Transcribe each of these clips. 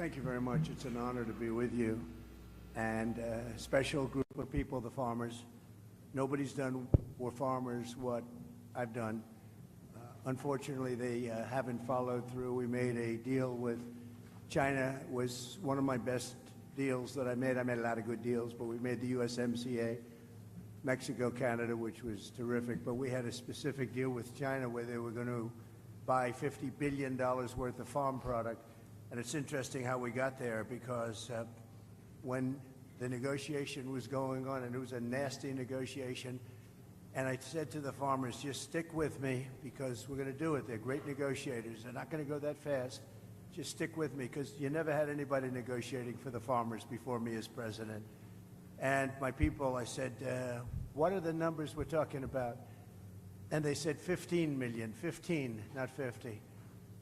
Thank you very much. It's an honor to be with you and a special group of people, the farmers. Nobody's done for farmers what I've done. Unfortunately, they haven't followed through. We made a deal with China. It was one of my best deals that I made. I made a lot of good deals, but we made the USMCA, Mexico, Canada, which was terrific. But we had a specific deal with China where they were going to buy $50 billion worth of farm product. And it's interesting how we got there, because when the negotiation was going on, and it was a nasty negotiation, and I said to the farmers, just stick with me, because we're going to do it. They're great negotiators. They're not going to go that fast. Just stick with me, because you never had anybody negotiating for the farmers before me as president. And my people, I said, what are the numbers we're talking about? And they said 15 million, 15, not 50.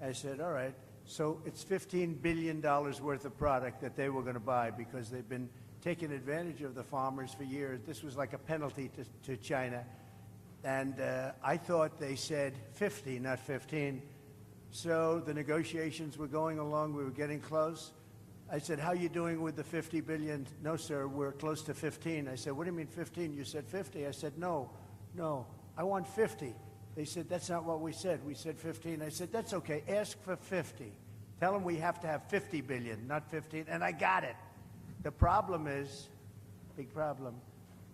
I said, all right. So it's $15 billion worth of product that they were going to buy, because they've been taking advantage of the farmers for years. This was like a penalty to China. And I thought they said 50, not 15. So the negotiations were going along. We were getting close. I said, how are you doing with the 50 billion? No, sir, we're close to 15. I said, what do you mean 15? You said 50. I said, no, I want 50. They said, that's not what we said. We said 15. I said, that's okay. Ask for 50. Tell them we have to have 50 billion, not 15. And I got it. The problem is, big problem,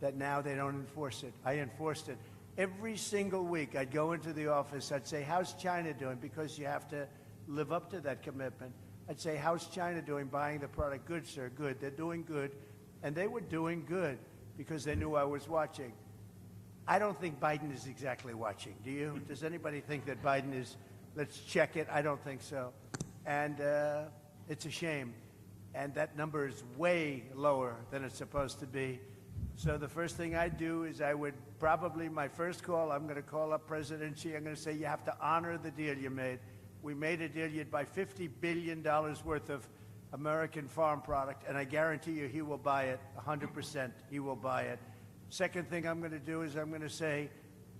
that now they don't enforce it. I enforced it. Every single week, I'd go into the office. I'd say, how's China doing? Because you have to live up to that commitment. I'd say, how's China doing buying the product? Good, sir, good. They're doing good. And they were doing good because they knew I was watching. I don't think Biden is exactly watching. Do you? Does anybody think that Biden is, let's check it? I don't think so. And it's a shame. And that number is way lower than it's supposed to be. So the first thing I'd do is I would probably, my first call, I'm going to call up President Xi. I'm going to say, you have to honor the deal you made. We made a deal. You'd buy $50 billion worth of American farm product, and I guarantee you he will buy it 100%. He will buy it. Second thing I'm going to do is I'm going to say,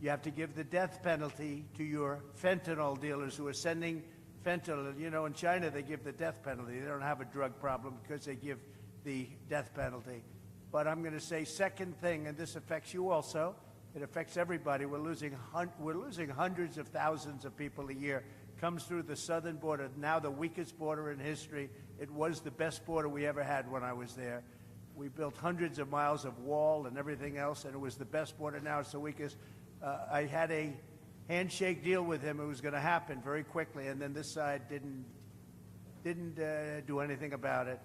you have to give the death penalty to your fentanyl dealers who are sending fentanyl. You know, in China, they give the death penalty. They don't have a drug problem because they give the death penalty. But I'm going to say second thing, and this affects you also. It affects everybody. We're losing hundreds of thousands of people a year. Comes through the southern border, now the weakest border in history. It was the best border we ever had when I was there. We built hundreds of miles of wall and everything else, and it was the best border. Now it's the weakest. I had a handshake deal with him. It was going to happen very quickly, and then this side didn't do anything about it.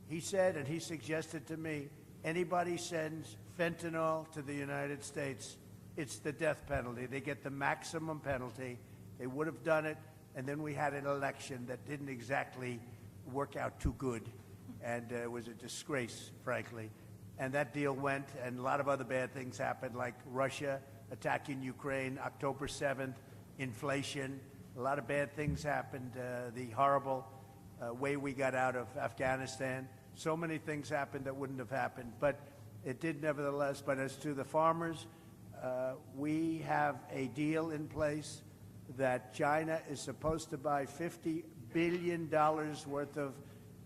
He said, and he suggested to me, anybody sends fentanyl to the United States, it's the death penalty. They get the maximum penalty. They would have done it, and then we had an election that didn't exactly work out too good, and it was a disgrace, frankly. And that deal went, and a lot of other bad things happened, like Russia attacking Ukraine, October 7th, inflation. A lot of bad things happened, the horrible way we got out of Afghanistan. So many things happened that wouldn't have happened, but it did nevertheless. But as to the farmers, we have a deal in place that China is supposed to buy $50 billion worth of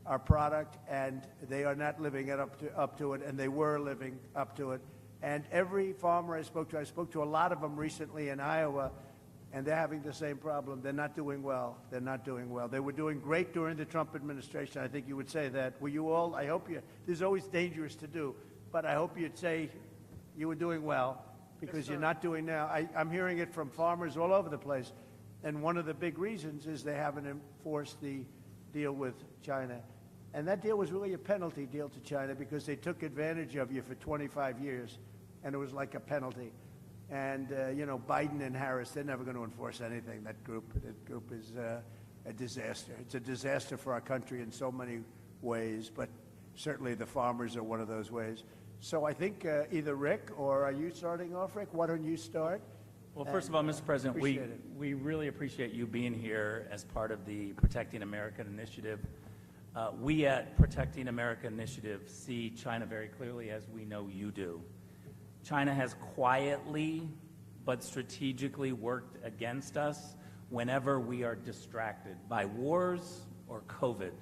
our product, and they are not living up to it, and they were living up to it. And every farmer I spoke to a lot of them recently in Iowa, and they're having the same problem. They're not doing well. They're not doing well. They were doing great during the Trump administration. I think you would say that. Were you all? I hope you. This is always dangerous to do, but I hope you'd say you were doing well, because you're not doing now. I'm hearing it from farmers all over the place, and one of the big reasons is they haven't enforced the deal with China. And that deal was really a penalty deal to China, because they took advantage of you for 25 years, and it was like a penalty. And, you know, Biden and Harris, they're never going to enforce anything. That group is a disaster. It's a disaster for our country in so many ways, but certainly the farmers are one of those ways. So I think either Rick, or are you starting off, Rick? Why don't you start? Well, first of all, Mr. President, we really appreciate you being here as part of the Protecting America Initiative. We at Protecting America Initiative see China very clearly, as we know you do. China has quietly but strategically worked against us whenever we are distracted by wars or COVID.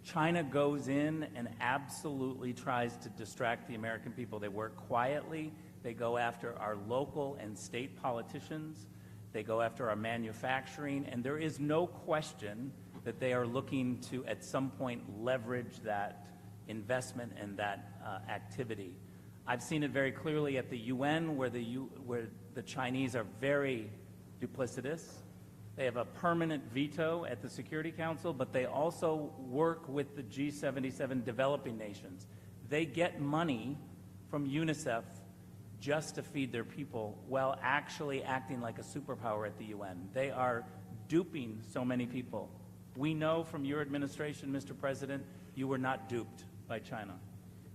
China goes in and absolutely tries to distract the American people. They work quietly. They go after our local and state politicians. They go after our manufacturing. And there is no question that they are looking to, at some point, leverage that investment and that activity. I've seen it very clearly at the UN, where the Chinese are very duplicitous. They have a permanent veto at the Security Council, but they also work with the G77 developing nations. They get money from UNICEF just to feed their people while actually acting like a superpower at the UN. They are duping so many people. We know from your administration, Mr. President, you were not duped by China.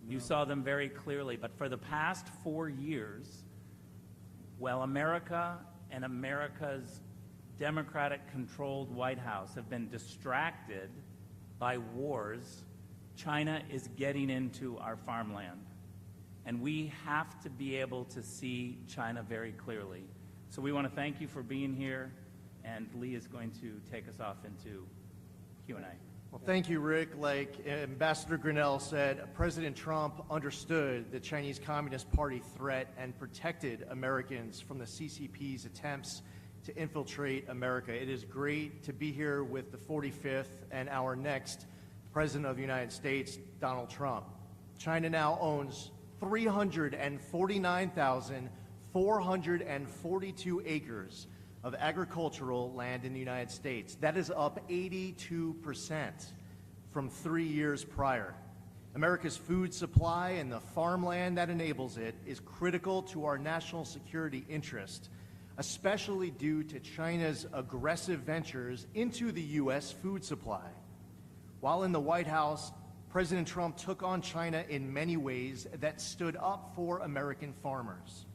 You saw them very clearly, but for the past 4 years, while America and America's Democratic-controlled White House have been distracted by wars, China is getting into our farmland. And we have to be able to see China very clearly. So we want to thank you for being here, and Lee is going to take us off into Q&A. Well, thank you, Rick. Like Ambassador Grinnell said, President Trump understood the Chinese Communist Party threat and protected Americans from the CCP's attempts to infiltrate America. It is great to be here with the 45th and our next President of the United States, Donald Trump. China now owns 349,442 acres of agricultural land in the United States. That is up 82% from 3 years prior. America's food supply and the farmland that enables it is critical to our national security interest, especially due to China's aggressive ventures into the U.S. food supply. While in the White House, President Trump took on China in many ways that stood up for American farmers.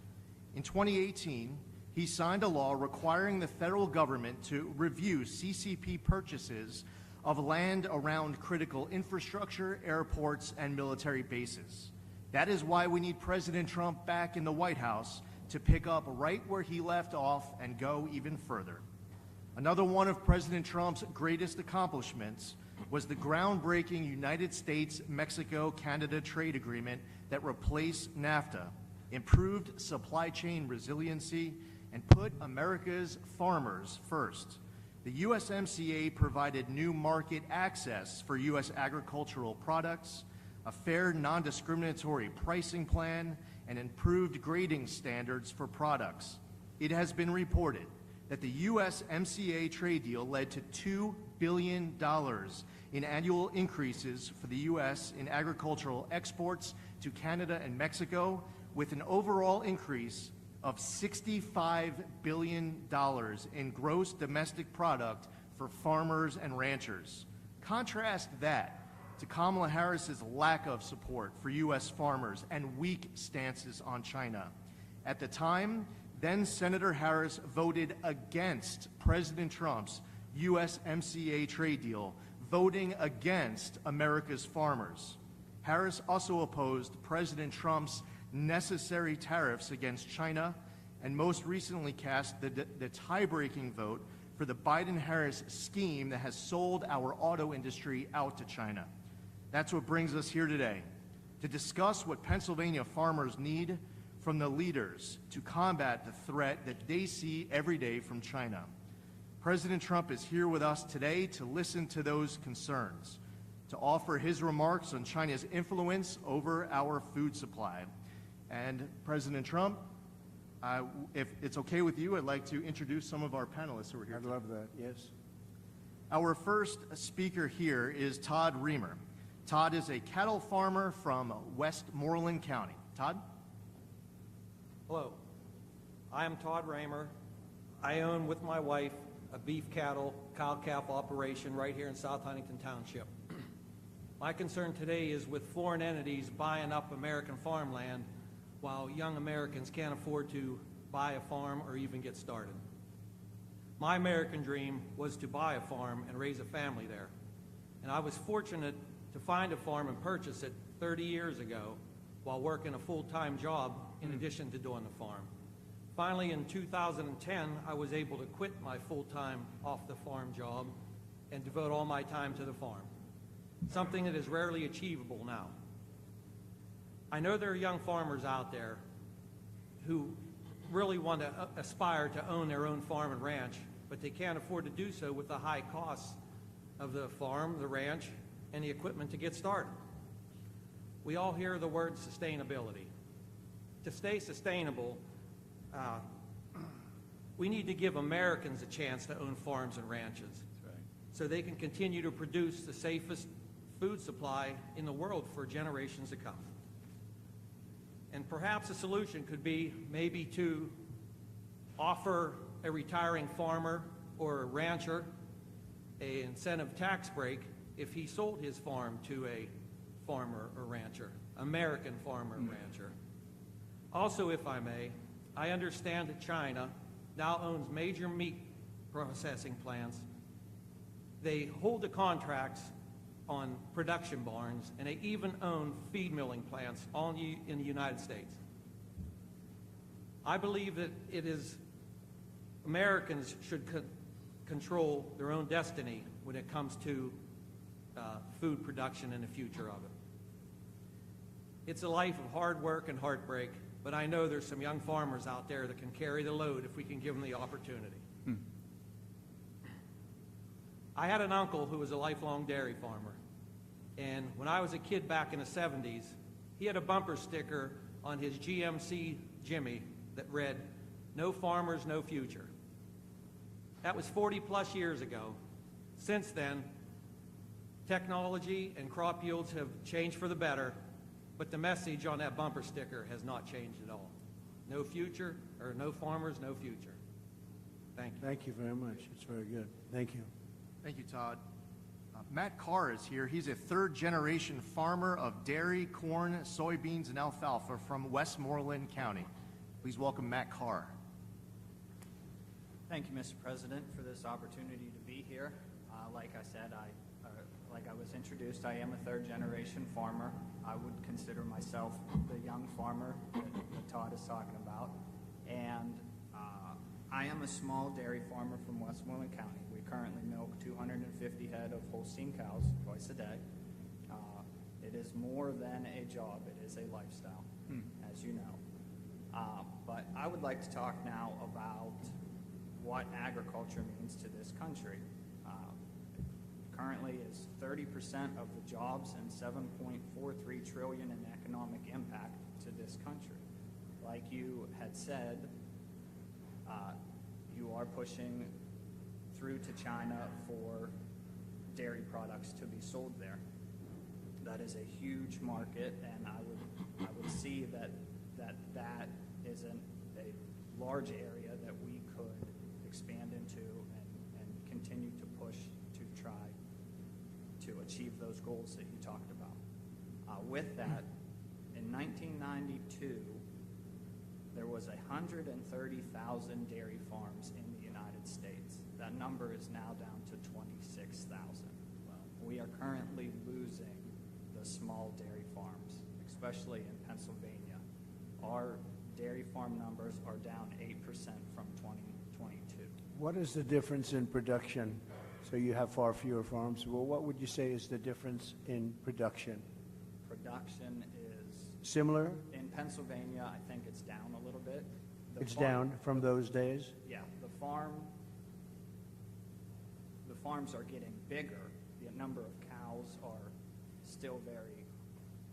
In 2018, he signed a law requiring the federal government to review CCP purchases of land around critical infrastructure, airports, and military bases. That is why we need President Trump back in the White House to pick up right where he left off and go even further. Another one of President Trump's greatest accomplishments was the groundbreaking United States-Mexico-Canada trade agreement that replaced NAFTA, improved supply chain resiliency, and put America's farmers first. The USMCA provided new market access for U.S. agricultural products, a fair, non-discriminatory pricing plan, and improved grading standards for products. It has been reported that the USMCA trade deal led to $2 billion in annual increases for the U.S. in agricultural exports to Canada and Mexico, with an overall increase of $65 billion in gross domestic product for farmers and ranchers. Contrast that to Kamala Harris's lack of support for U.S. farmers and weak stances on China. At the time, then Senator Harris voted against President Trump's USMCA trade deal, voting against America's farmers. Harris also opposed President Trump's necessary tariffs against China, and most recently cast the tie-breaking vote for the Biden-Harris scheme that has sold our auto industry out to China. That's what brings us here today, to discuss what Pennsylvania farmers need from the leaders to combat the threat that they see every day from China. President Trump is here with us today to listen to those concerns, to offer his remarks on China's influence over our food supply. And President Trump, if it's okay with you, I'd like to introduce some of our panelists who are here. I'd love that, yes. Our first speaker here is Todd Reamer. Todd is a cattle farmer from Westmoreland County. Todd? Hello, I am Todd Raymer. I own with my wife a beef cattle, cow-calf operation right here in South Huntington Township. My concern today is with foreign entities buying up American farmland while young Americans can't afford to buy a farm or even get started. My American dream was to buy a farm and raise a family there. And I was fortunate to find a farm and purchase it 30 years ago while working a full-time job in addition to doing the farm. Finally, in 2010, I was able to quit my full-time off-the-farm job and devote all my time to the farm. something that is rarely achievable now. I know there are young farmers out there who really want to aspire to own their own farm and ranch, but they can't afford to do so with the high costs of the farm, the ranch, and the equipment to get started. We all hear the word sustainability. To stay sustainable, we need to give Americans a chance to own farms and ranches so they can continue to produce the safest food supply in the world for generations to come. And perhaps a solution could be maybe to offer a retiring farmer or a rancher an incentive tax break if he sold his farm to a farmer or rancher, American farmer or rancher. Also, if I may, I understand that China now owns major meat processing plants. They hold the contracts on production barns, and they even own feed milling plants in the United States. I believe that it is Americans should control their own destiny when it comes to food production and the future of it. It's a life of hard work and heartbreak, but I know there's some young farmers out there that can carry the load if we can give them the opportunity. I had an uncle who was a lifelong dairy farmer, and when I was a kid back in the 70s, he had a bumper sticker on his GMC Jimmy that read, "No farmers, no future." That was 40 plus years ago. Since then, technology and crop yields have changed for the better, but the message on that bumper sticker has not changed at all. No future, or no farmers, no future. Thank you. Thank you very much. It's very good. Thank you. Thank you, Todd. Matt Carr is here. He's a third-generation farmer of dairy, corn, soybeans, and alfalfa from Westmoreland County. Please welcome Matt Carr. Thank you, Mr. President, for this opportunity to be here. Like I said, like I was introduced, I am a third-generation farmer. I would consider myself the young farmer that Todd is talking about. And I am a small dairy farmer from Westmoreland County. We currently milk 250 head of Holstein cows twice a day. It is more than a job. It is a lifestyle, as you know. But I would like to talk now about what agriculture means to this country. Currently is 30% of the jobs and 7.43 trillion in economic impact to this country. Like you had said, you are pushing through to China for dairy products to be sold there. That is a huge market, and I would see that isn't a large area that we could expand into and continue to push to try to achieve those goals that you talked about. With that, in 1992, there was 130,000 dairy farms in the United States. That number is now down to 26,000. We are currently losing the small dairy farms, especially in Pennsylvania. Our dairy farm numbers are down 8% from 2022. What is the difference in production? So you have far fewer farms. Well, what would you say is the difference in production? Production is, Similar? in Pennsylvania, I think it's down a little bit. It's down from those days? Yeah, the farms are getting bigger. The number of cows are still very.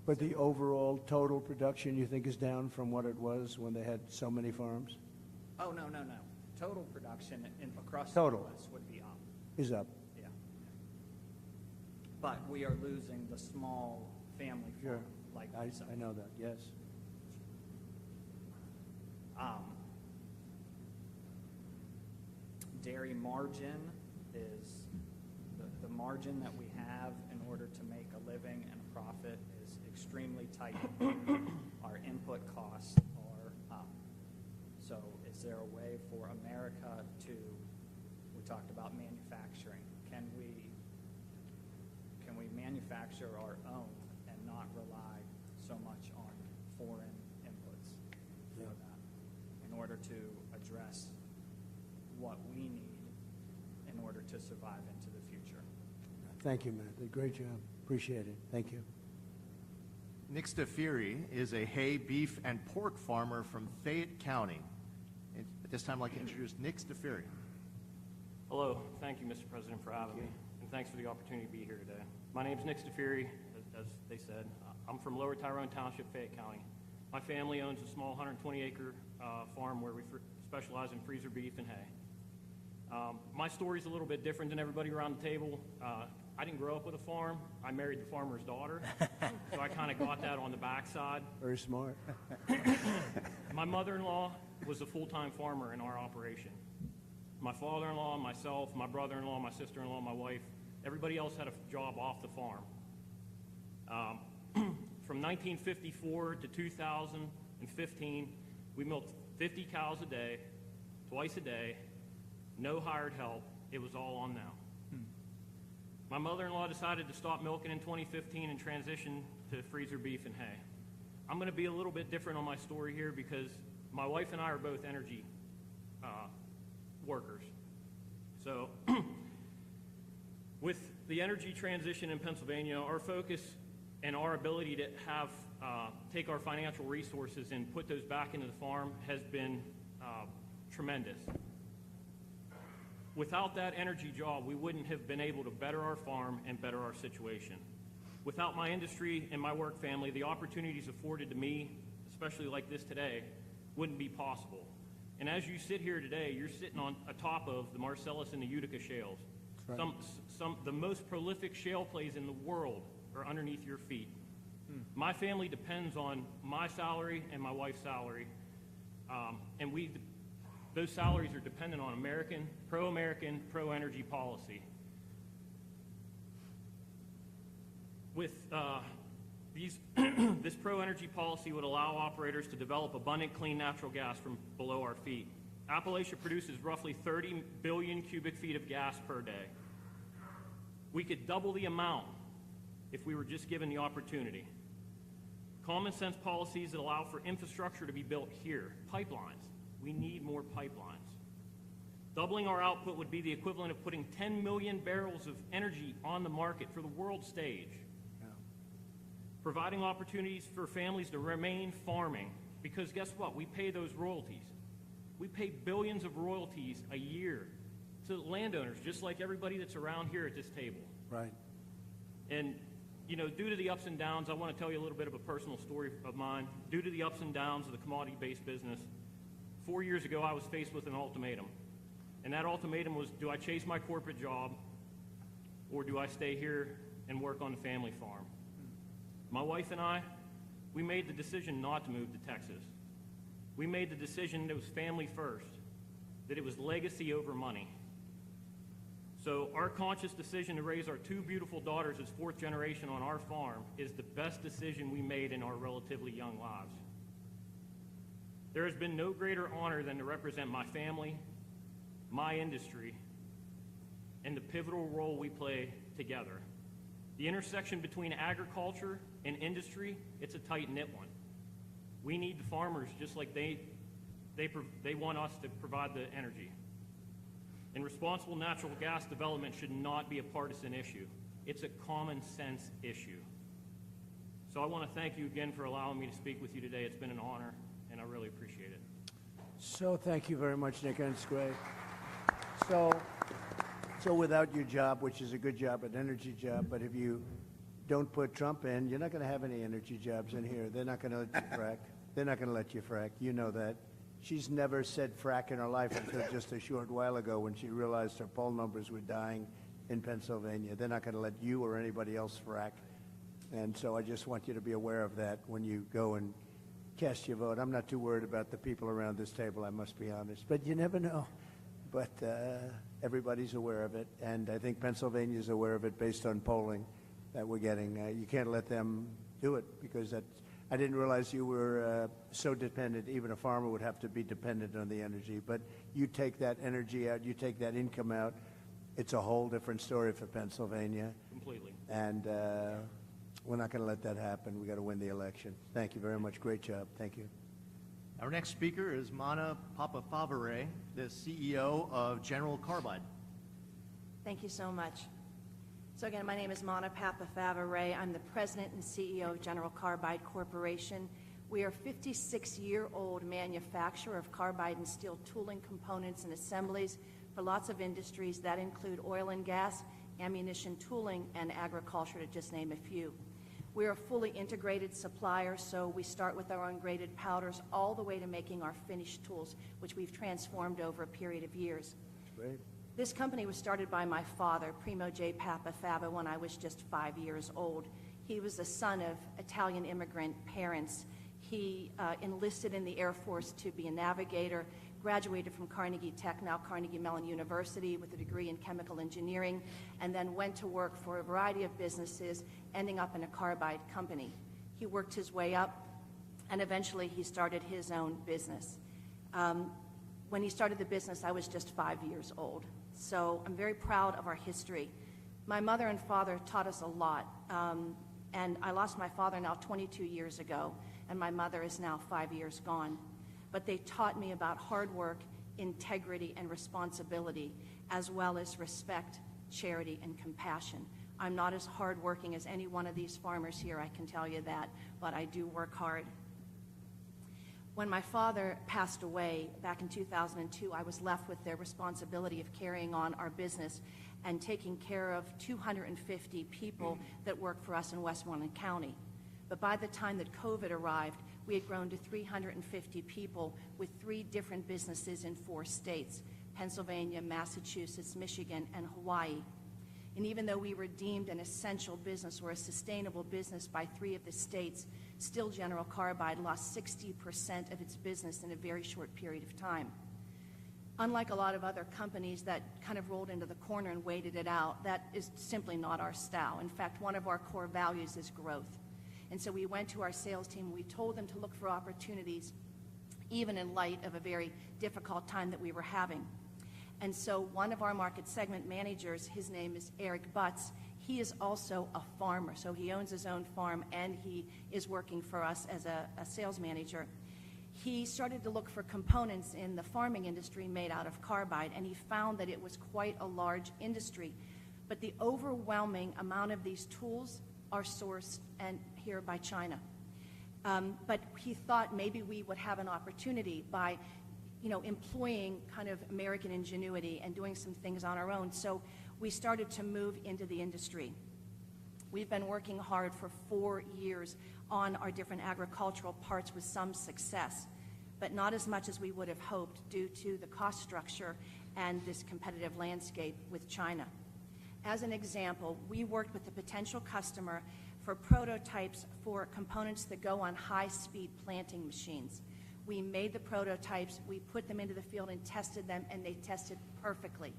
But the overall total production you think is down from what it was when they had so many farms? Oh, no. Total production across Total. the U.S. would be up. Is up. Yeah. But we are losing the small family Sure. farm like myself. I know that, yes. Dairy margin is the margin that we have in order to make a living and a profit is extremely tight. Our input costs are up. So is there a way for America to, we talked about manufacturing, can we manufacture our own and not rely so much on foreign inputs for that in order to address what we need in order to survive into the future? Thank you, Matt. Did a great job. Appreciate it. Thank you. Nick Stafiri is a hay, beef, and pork farmer from Fayette County. And at this time, I'd like to introduce Nick Stafiri. Hello. Thank you, Mr. President, for having me, and thanks for the opportunity to be here today. My name is Nick Stafiri, as they said. I'm from Lower Tyrone Township, Fayette County. My family owns a small 120-acre farm where we specialize in freezer beef and hay. My story's a little bit different than everybody around the table. I didn't grow up with a farm. I married the farmer's daughter, so I kind of got that on the backside. Very smart. My mother-in-law was a full-time farmer in our operation. My father-in-law, myself, my brother-in-law, my sister-in-law, my wife, everybody else had a job off the farm. From 1954 to 2015, we milked 50 cows a day, twice a day, no hired help. It was all on them. My mother-in-law decided to stop milking in 2015 and transition to freezer beef and hay. I'm going to be a little bit different on my story here because my wife and I are both energy workers. So with the energy transition in Pennsylvania, our focus and our ability to have take our financial resources and put those back into the farm has been tremendous. Without that energy job, we wouldn't have been able to better our farm and better our situation. Without my industry and my work family, the opportunities afforded to me, especially like this today, wouldn't be possible. And as you sit here today, you're sitting on top of the Marcellus and the Utica shales. That's right. The most prolific shale plays in the world are underneath your feet. My family depends on my salary and my wife's salary, and those salaries are dependent on pro-American, pro-energy policy. With this pro-energy policy would allow operators to develop abundant clean natural gas from below our feet. Appalachia produces roughly 30 billion cubic feet of gas per day. We could double the amount if we were just given the opportunity. Common sense policies that allow for infrastructure to be built here. Pipelines. We need more pipelines. Doubling our output would be the equivalent of putting 10 million barrels of energy on the market for the world stage. Yeah. Providing opportunities for families to remain farming, because guess what? We pay those royalties. We pay billions of royalties a year to landowners, just like everybody that's around here at this table. Right. And, you know, due to the ups and downs, I want to tell you a little bit of a personal story of mine. Due to the ups and downs of the commodity-based business, 4 years ago, I was faced with an ultimatum. And that ultimatum was, do I chase my corporate job or do I stay here and work on the family farm? My wife and I, we made the decision not to move to Texas. We made the decision that it was family first, that it was legacy over money. So our conscious decision to raise our two beautiful daughters as fourth generation on our farm is the best decision we made in our relatively young lives. There has been no greater honor than to represent my family, my industry, and the pivotal role we play together. The intersection between agriculture and industry, it's a tight-knit one. We need the farmers just like they want us to provide the energy. And responsible natural gas development should not be a partisan issue. It's a common sense issue. So I want to thank you again for allowing me to speak with you today. It's been an honor, and I really appreciate it. So thank you very much, Nick, and it's great. So without your job, which is a good job, an energy job, but if you don't put Trump in, you're not going to have any energy jobs in here. They're not going to let you frack. They're not going to let you frack. You know that. She's never said frack in her life until just a short while ago when she realized her poll numbers were dying in Pennsylvania. They're not going to let you or anybody else frack. And so I just want you to be aware of that when you go and cast your vote. I'm not too worried about the people around this table, I must be honest. But you never know. But everybody's aware of it. And I think Pennsylvania's aware of it based on polling that we're getting. You can't let them do it because I didn't realize you were so dependent. Even a farmer would have to be dependent on the energy. But you take that energy out, you take that income out, it's a whole different story for Pennsylvania. Completely. And we're not going to let that happen. We've got to win the election. Thank you very much. Great job. Thank you. Our next speaker is Mana Papafavare, the CEO of General Carbide. Thank you so much. So again, my name is Mana Papafava Ray. I'm the president and CEO of General Carbide Corporation. We are a 56-year-old manufacturer of carbide and steel tooling components and assemblies for lots of industries that include oil and gas, ammunition tooling, and agriculture, to just name a few. We're a fully integrated supplier, so we start with our ungraded powders all the way to making our finished tools, which we've transformed over a period of years. Great. This company was started by my father, Primo J. Papafava, when I was just 5 years old. He was the son of Italian immigrant parents. He enlisted in the Air Force to be a navigator, graduated from Carnegie Tech, now Carnegie Mellon University, with a degree in chemical engineering, and then went to work for a variety of businesses, ending up in a carbide company. He worked his way up, and eventually he started his own business. When he started the business, I was just 5 years old. So I'm very proud of our history. My mother and father taught us a lot, and I lost my father now 22 years ago, and my mother is now 5 years gone. But they taught me about hard work, integrity, and responsibility, as well as respect, charity, and compassion. I'm not as hardworking as any one of these farmers here, I can tell you that, but I do work hard. When my father passed away back in 2002, I was left with the responsibility of carrying on our business and taking care of 250 people that work for us in Westmoreland County. But by the time that COVID arrived, we had grown to 350 people with 3 different businesses in 4 states, Pennsylvania, Massachusetts, Michigan, and Hawaii. And even though we were deemed an essential business or a sustainable business by 3 of the states, still General Carbide lost 60% of its business in a very short period of time. Unlike a lot of other companies that kind of rolled into the corner and waited it out, that is simply not our style. In fact, one of our core values is growth. And so we went to our sales team and we told them to look for opportunities, even in light of a very difficult time that we were having. And so one of our market segment managers, his name is Eric Butts, he is also a farmer. So he owns his own farm and he is working for us as a sales manager. He started to look for components in the farming industry made out of carbide, and he found that it was quite a large industry. But the overwhelming amount of these tools are sourced here by China. But he thought maybe we would have an opportunity by employing kind of American ingenuity and doing some things on our own. So we started to move into the industry. We've been working hard for 4 years on our different agricultural parts with some success, but not as much as we would have hoped due to the cost structure and this competitive landscape with China. As an example, we worked with a potential customer for prototypes for components that go on high-speed planting machines. We made the prototypes, we put them into the field and tested them, and they tested perfectly.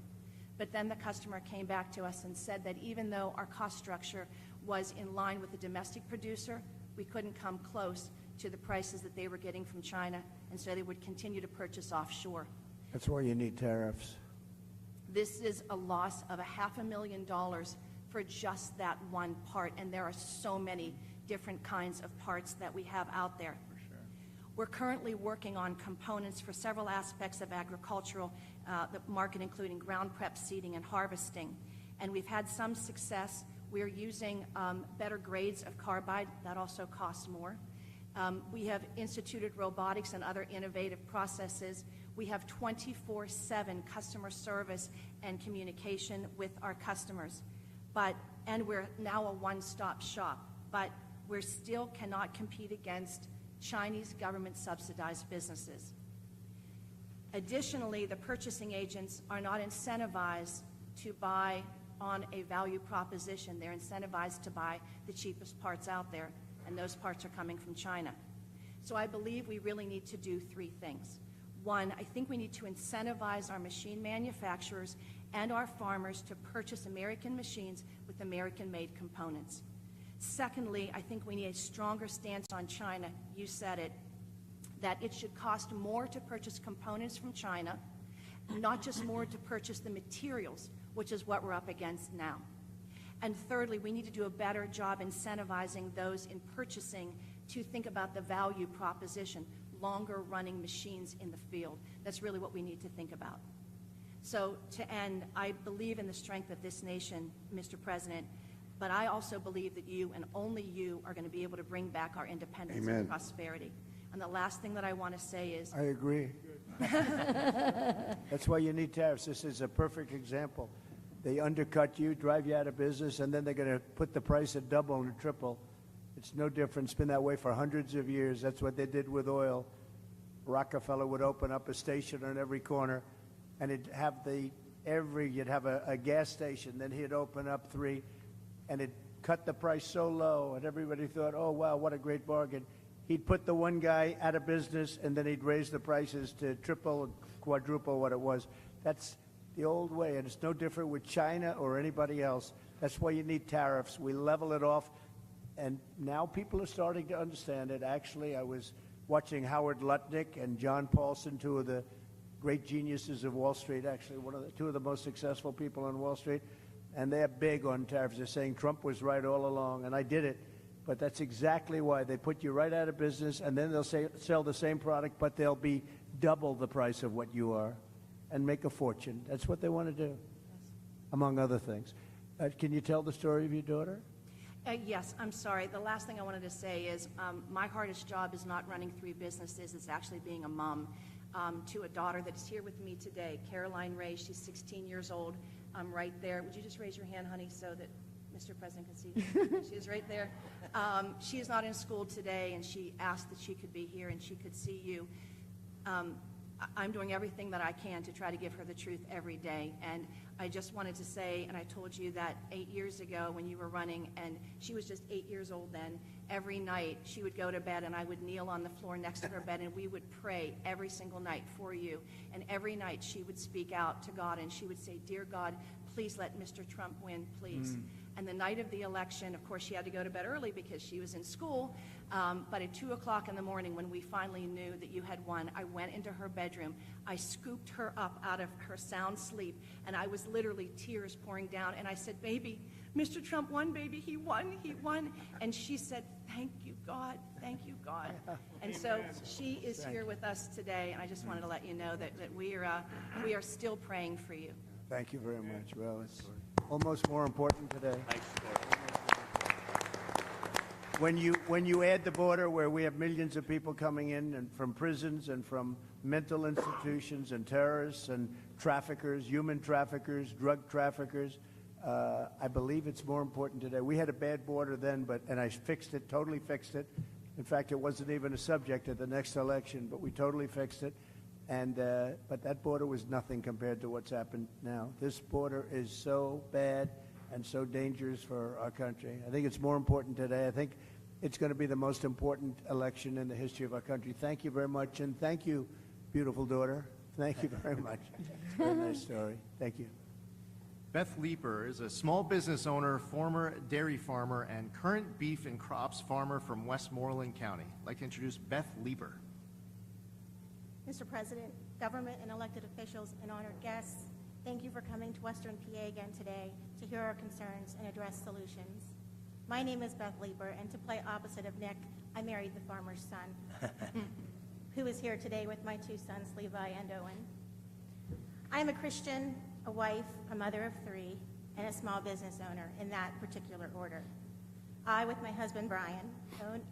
But then the customer came back to us and said that even though our cost structure was in line with the domestic producer, we couldn't come close to the prices that they were getting from China, and so they would continue to purchase offshore. That's why you need tariffs. This is a loss of $500,000 for just that one part, and there are so many different kinds of parts that we have out there. We're currently working on components for several aspects of agricultural, the market including ground prep, seeding, and harvesting. And we've had some success. We're using better grades of carbide. That also costs more. We have instituted robotics and other innovative processes. We have 24/7 customer service and communication with our customers. And we're now a one-stop shop, but we still cannot compete against Chinese government-subsidized businesses. Additionally, the purchasing agents are not incentivized to buy on a value proposition. They're incentivized to buy the cheapest parts out there, and those parts are coming from China. So I believe we really need to do 3 things. 1, I think we need to incentivize our machine manufacturers and our farmers to purchase American machines with American-made components. Secondly, I think we need a stronger stance on China. You said it, that it should cost more to purchase components from China, not just more to purchase the materials, which is what we're up against now. And thirdly, we need to do a better job incentivizing those in purchasing to think about the value proposition, longer running machines in the field. That's really what we need to think about. So to end, I believe in the strength of this nation, Mr. President, but I also believe that you and only you are going to be able to bring back our independence Amen. and prosperity. And the last thing that I want to say is, I agree. That's why you need tariffs. This is a perfect example. They undercut you, drive you out of business, and then they're going to put the price at double and triple. It's no different. It's been that way for hundreds of years. That's what they did with oil. Rockefeller would open up a station on every corner, and it'd have you'd have a gas station. Then he'd open up 3, and it cut the price so low, and everybody thought, oh, wow, what a great bargain. He'd put the one guy out of business, and then he'd raise the prices to triple, quadruple what it was. That's the old way, and it's no different with China or anybody else. That's why you need tariffs. We level it off, and now people are starting to understand it. Actually, I was watching Howard Lutnick and John Paulson, 2 of the great geniuses of Wall Street, actually 2 of the most successful people on Wall Street, and they're big on tariffs. They're saying Trump was right all along, and I did it. But that's exactly why they put you right out of business, and then they'll sell the same product, but they'll be double the price of what you are and make a fortune. That's what they want to do, among other things. Can you tell the story of your daughter? yes, I'm sorry. The last thing I wanted to say is my hardest job is not running 3 businesses. It's actually being a mom to a daughter that is here with me today, Caroline Ray. She's 16 years old. Right there. Would you just raise your hand, honey, so that Mr. President can see? She is right there. She is not in school today, and she asked that she could be here and she could see you. I'm doing everything that I can to try to give her the truth every day. And I just wanted to say, and I told you that 8 years ago when you were running, and she was just 8 years old then, every night she would go to bed and I would kneel on the floor next to her bed and we would pray every single night for you. And every night she would speak out to God and she would say, "Dear God, please let Mr. Trump win, please." And the night of the election, of course, she had to go to bed early because she was in school. But at 2 o'clock in the morning, when we finally knew that you had won, I went into her bedroom. I scooped her up out of her sound sleep, and I was literally tears pouring down. And I said, "Baby, Mr. Trump won, baby. He won, he won." And she said, "Thank you, God. Thank you, God." And so she is here with us today, and I just wanted to let you know that we are still praying for you. Thank you very much. Well, it's almost more important today. When you add the border where we have millions of people coming in and from prisons and from mental institutions and terrorists and traffickers, human traffickers, drug traffickers, I believe it's more important today. We had a bad border then, and I fixed it, totally fixed it. In fact, it wasn't even a subject at the next election, but we totally fixed it. And but that border was nothing compared to what's happened now. This border is so bad and so dangerous for our country. I think it's more important today. I think it's going to be the most important election in the history of our country. Thank you very much, and thank you, beautiful daughter. Thank you very much. It's a very nice story. Thank you. Beth Leeper is a small business owner, former dairy farmer, and current beef and crops farmer from Westmoreland County. I'd like to introduce Beth Leeper. Mr. President, government and elected officials and honored guests, thank you for coming to Western PA again today to hear our concerns and address solutions. My name is Beth Leeper, and to play opposite of Nick, I married the farmer's son, who is here today with my 2 sons, Levi and Owen. I am a Christian, a wife, a mother of 3, and a small business owner in that particular order. I, with my husband Brian, own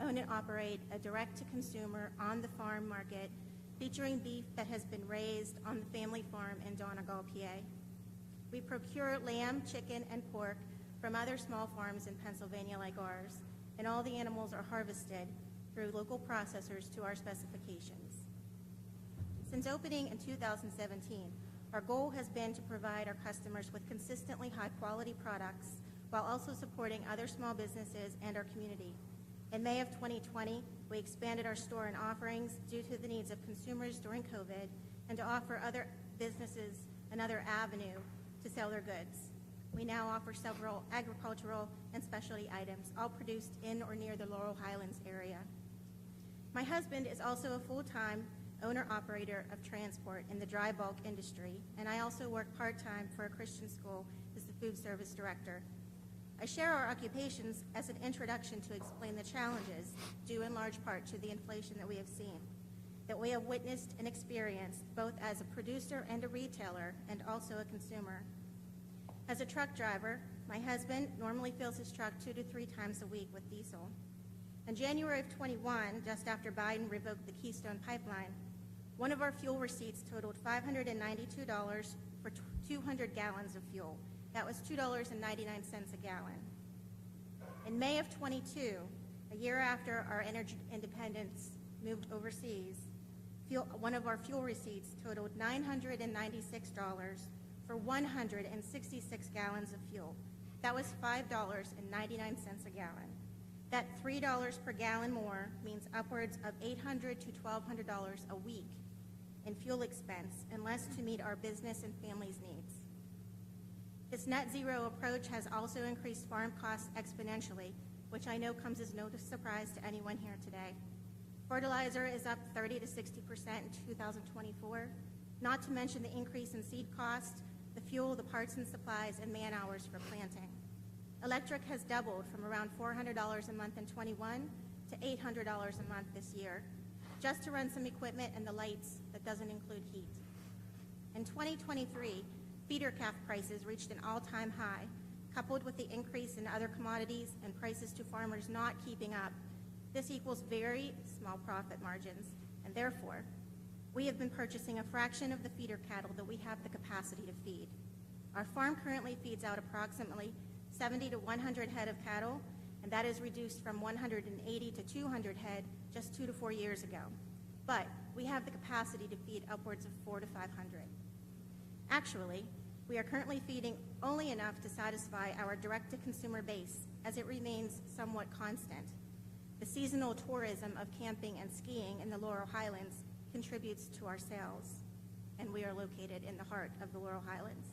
and operate a direct-to-consumer on-the-farm market featuring beef that has been raised on the family farm in Donegal, PA. We procure lamb, chicken, and pork from other small farms in Pennsylvania like ours, and all the animals are harvested through local processors to our specifications. Since opening in 2017, our goal has been to provide our customers with consistently high-quality products while also supporting other small businesses and our community. In May of 2020, we expanded our store and offerings due to the needs of consumers during COVID and to offer other businesses another avenue to sell their goods. We now offer several agricultural and specialty items, all produced in or near the Laurel Highlands area. My husband is also a full-time owner-operator of transport in the dry bulk industry, and I also work part-time for a Christian school as the food service director. I share our occupations as an introduction to explain the challenges, due in large part to the inflation that we have seen, that we have witnessed and experienced experienced both as a producer and a retailer, and also a consumer. As a truck driver, my husband normally fills his truck 2 to 3 times a week with diesel. In January of 21, just after Biden revoked the Keystone Pipeline, one of our fuel receipts totaled $592 for 200 gallons of fuel. That was $2.99 a gallon. In May of 22, a year after our energy independence moved overseas, one of our fuel receipts totaled $996 for 166 gallons of fuel. That was $5.99 a gallon. That $3 per gallon more means upwards of $800 to $1,200 a week in fuel expense, unless to meet our business and families' needs. This net zero approach has also increased farm costs exponentially, which I know comes as no surprise to anyone here today. Fertilizer is up 30 to 60% in 2024, not to mention the increase in seed costs, the fuel, the parts and supplies, and man hours for planting. Electric has doubled from around $400 a month in 21 to $800 a month this year, just to run some equipment and the lights that doesn't include heat. In 2023, feeder calf prices reached an all-time high, coupled with the increase in other commodities and prices to farmers not keeping up. This equals very small profit margins, and therefore, we have been purchasing a fraction of the feeder cattle that we have the capacity to feed. Our farm currently feeds out approximately 70 to 100 head of cattle, and that is reduced from 180 to 200 head just 2 to 4 years ago. But we have the capacity to feed upwards of 400 to 500. Actually, we are currently feeding only enough to satisfy our direct-to-consumer base, as it remains somewhat constant. The seasonal tourism of camping and skiing in the Laurel Highlands contributes to our sales, and we are located in the heart of the Laurel Highlands.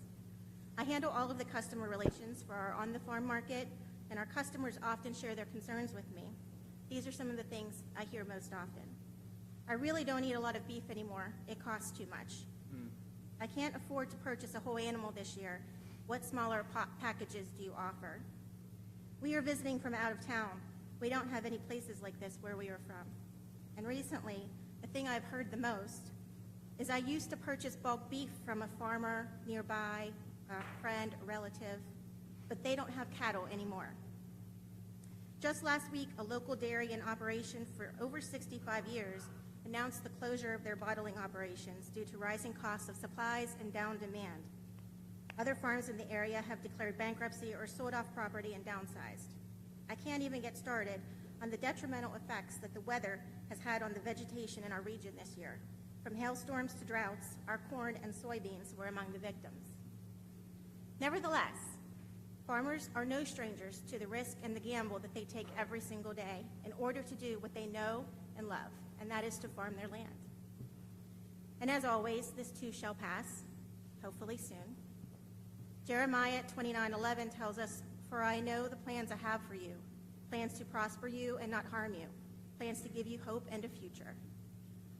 I handle all of the customer relations for our on-the-farm market, and our customers often share their concerns with me. These are some of the things I hear most often. I really don't eat a lot of beef anymore. It costs too much. I can't afford to purchase a whole animal this year. What smaller packages do you offer? We are visiting from out of town. We don't have any places like this where we are from. And recently, the thing I've heard the most is I used to purchase bulk beef from a farmer nearby, a friend, a relative, but they don't have cattle anymore. Just last week, a local dairy in operation for over 65 years announced the closure of their bottling operations due to rising costs of supplies and down demand. Other farms in the area have declared bankruptcy or sold off property and downsized. I can't even get started on the detrimental effects that the weather has had on the vegetation in our region this year. From hailstorms to droughts, our corn and soybeans were among the victims. Nevertheless, farmers are no strangers to the risk and the gamble that they take every single day in order to do what they know and love, and that is to farm their land. And as always, this too shall pass, hopefully soon. Jeremiah 29:11 tells us, "For I know the plans I have for you, plans to prosper you and not harm you, plans to give you hope and a future."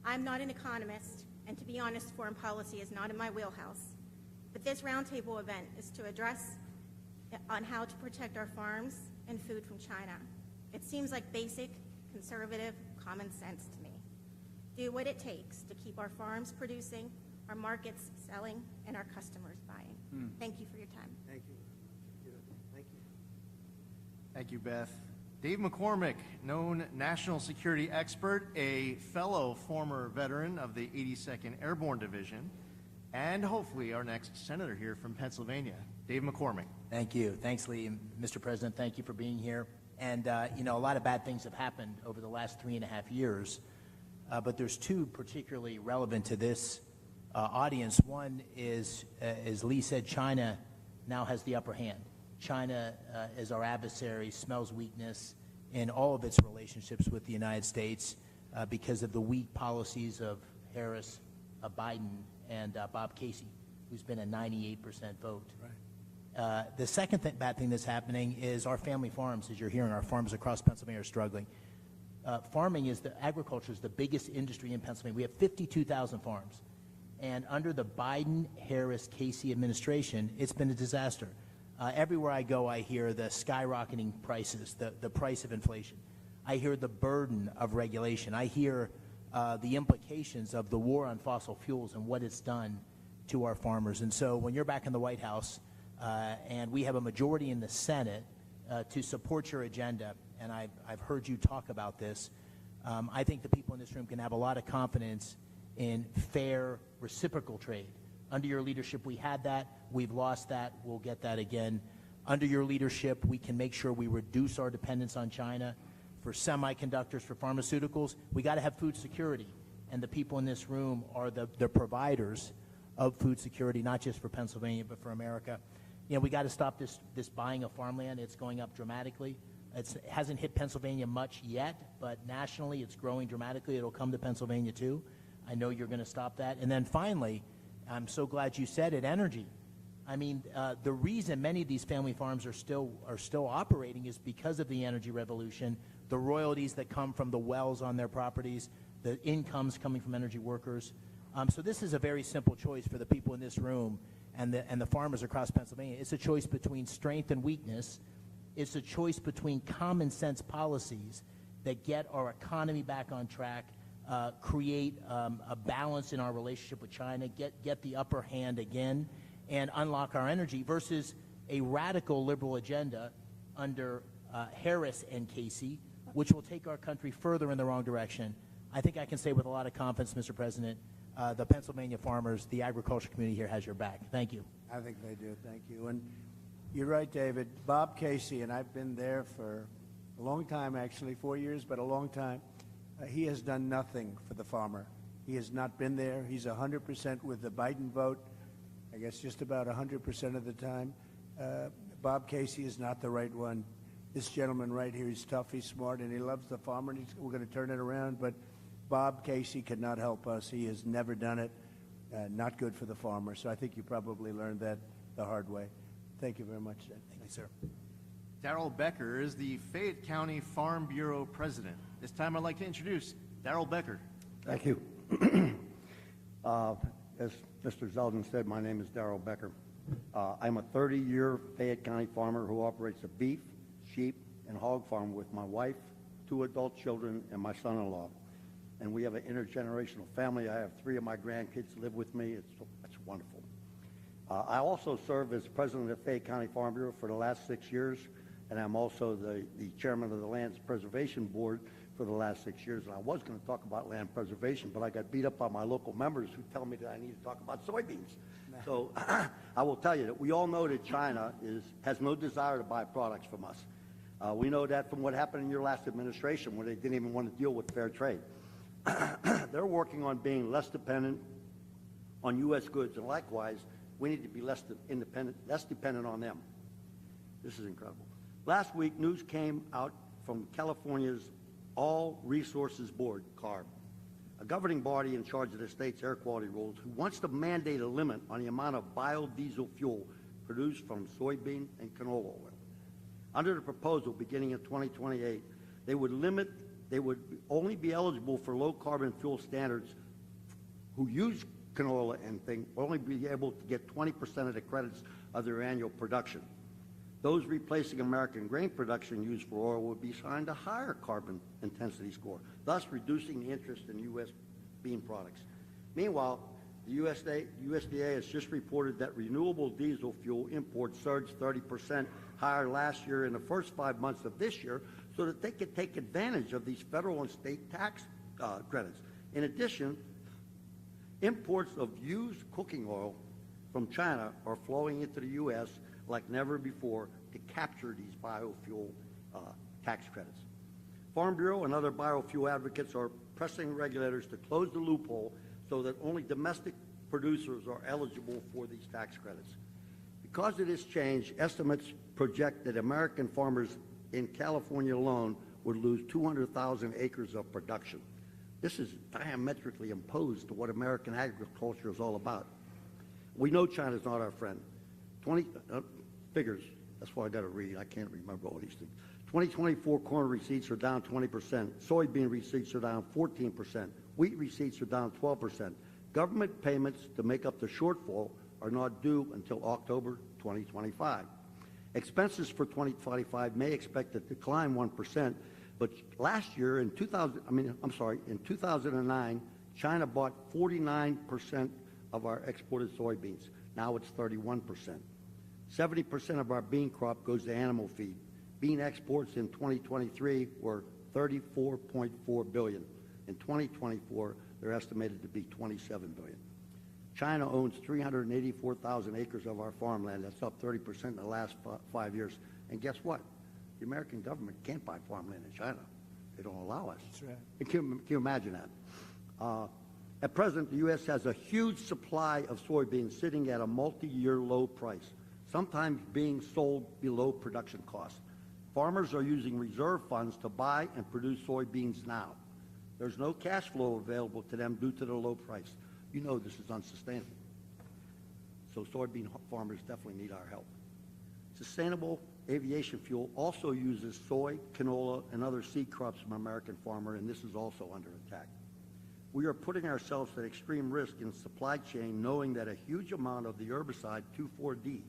I'm not an economist, and to be honest, foreign policy is not in my wheelhouse. But this roundtable event is to address on how to protect our farms and food from China. It seems like basic, conservative, common sense to me. Do what it takes to keep our farms producing, our markets selling, and our customers buying. Thank you for your time. Thank you. Thank you. Thank you, Beth. Dave McCormick, known national security expert, a fellow former veteran of the 82nd Airborne Division, and hopefully our next senator here from Pennsylvania. Dave McCormick. Thank you. Thanks, Lee. And Mr. President, thank you for being here. And, a lot of bad things have happened over the last 3.5 years, but there's two particularly relevant to this audience. One is, as Lee said, China now has the upper hand. China is our adversary, smells weakness in all of its relationships with the United States because of the weak policies of Harris, Biden, and Bob Casey, who's been a 98% vote. Right. The second bad thing that's happening is our family farms, as you're hearing, our farms across Pennsylvania are struggling. Agriculture is the biggest industry in Pennsylvania. We have 52,000 farms. And under the Biden-Harris-Casey administration, it's been a disaster. Everywhere I go, I hear the skyrocketing prices, the price of inflation. I hear the burden of regulation. I hear the implications of the war on fossil fuels and what it's done to our farmers. And so when you're back in the White House and we have a majority in the Senate to support your agenda, and I've heard you talk about this, I think the people in this room can have a lot of confidence in fair reciprocal trade. Under your leadership, we had that. We've lost that. We'll get that again. Under your leadership, we can make sure we reduce our dependence on China for semiconductors, for pharmaceuticals. We got to have food security, and the people in this room are the providers of food security, not just for Pennsylvania, but for America. You know, we got to stop this buying of farmland. It's going up dramatically. It hasn't hit Pennsylvania much yet, but nationally it's growing dramatically. It'll come to Pennsylvania too. I know you're going to stop that. And then finally, I'm so glad you said it, energy. I mean, the reason many of these family farms are still operating is because of the energy revolution, the royalties that come from the wells on their properties, the incomes coming from energy workers. So this is a very simple choice for the people in this room and the farmers across Pennsylvania. It's a choice between strength and weakness. It's a choice between common sense policies that get our economy back on track, create a balance in our relationship with China, get the upper hand again, and unlock our energy versus a radical liberal agenda under Harris and Casey, which will take our country further in the wrong direction. I think I can say with a lot of confidence, Mr. President, the Pennsylvania farmers, the agriculture community here has your back. Thank you. I think they do. Thank you. And you're right, David. Bob Casey, and I've been there for a long time, actually, 4 years, but a long time. He has done nothing for the farmer. He has not been there. He's 100% with the Biden vote, I guess just about 100% of the time. Bob Casey is not the right one. This gentleman right here, he's tough, he's smart, and he loves the farmer, and we're going to turn it around. But Bob Casey could not help us. He has never done it. Not good for the farmer. So I think you probably learned that the hard way. Thank you very much. Thank you, sir. Darrell Becker is the Fayette County Farm Bureau president. This time I'd like to introduce Darrell Becker. Thank you. As Mr. Zeldin said, my name is Darrell Becker. I'm a 30-year Fayette County farmer who operates a beef, sheep, and hog farm with my wife, 2 adult children, and my son-in-law. And we have an intergenerational family. I have 3 of my grandkids live with me. It's wonderful. I also serve as president of Fayette County Farm Bureau for the last 6 years, and I'm also the chairman of the Land Preservation Board for the last 6 years. And I was going to talk about land preservation, but I got beat up by my local members who tell me that I need to talk about soybeans. So I will tell you that we all know that China has no desire to buy products from us. We know that from what happened in your last administration, where they didn't even want to deal with fair trade. They're working on being less dependent on U.S. goods, and likewise, we need to be less dependent on them. This is incredible. Last week, news came out from California's All Resources Board, CARB, a governing body in charge of the state's air quality rules, who wants to mandate a limit on the amount of biodiesel fuel produced from soybean and canola oil. Under the proposal, beginning in 2028, they would only be eligible for low-carbon fuel standards who use canola and thing, only be able to get 20% of the credits of their annual production. Those replacing American grain production used for oil would be assigned a higher carbon intensity score, thus reducing the interest in U.S. bean products. Meanwhile, the USDA has just reported that renewable diesel fuel imports surged 30% higher last year in the first 5 months of this year, so that they could take advantage of these federal and state tax credits. In addition, imports of used cooking oil from China are flowing into the U.S. like never before to capture these biofuel tax credits. Farm Bureau and other biofuel advocates are pressing regulators to close the loophole so that only domestic producers are eligible for these tax credits. Because of this change, estimates project that American farmers in California alone would lose 200,000 acres of production. This is diametrically opposed to what American agriculture is all about. We know China's not our friend. Figures, that's why I got to read. I can't remember all these things. 2024 corn receipts are down 20%. Soybean receipts are down 14%. Wheat receipts are down 12%. Government payments to make up the shortfall are not due until October 2025. Expenses for 2025 may expect to decline 1%, But last year, in 2009, China bought 49% of our exported soybeans. Now it's 31%. 70% of our bean crop goes to animal feed. Bean exports in 2023 were $34.4 billion. In 2024, they're estimated to be $27 billion. China owns 384,000 acres of our farmland. That's up 30% in the last 5 years. And guess what? The American government can't buy farmland in China. They don't allow us. That's right. Can you imagine that? At present, the U.S. has a huge supply of soybeans sitting at a multi-year low price, sometimes being sold below production cost. Farmers are using reserve funds to buy and produce soybeans now. There's no cash flow available to them due to the low price. You know this is unsustainable. So soybean farmers definitely need our help. Sustainable aviation fuel also uses soy, canola, and other seed crops from American farmer, and this is also under attack. We are putting ourselves at extreme risk in supply chain, knowing that a huge amount of the herbicide 2,4-D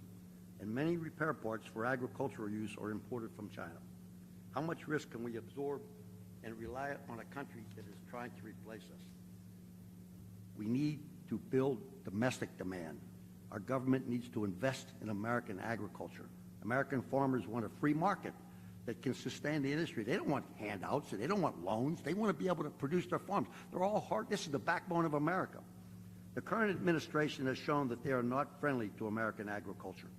and many repair parts for agricultural use are imported from China. How much risk can we absorb and rely on a country that is trying to replace us? We need to build domestic demand. Our government needs to invest in American agriculture. American farmers want a free market that can sustain the industry. They don't want handouts. They don't want loans. They want to be able to produce their farms. They're all hard. This is the backbone of America. The current administration has shown that they are not friendly to American agriculture.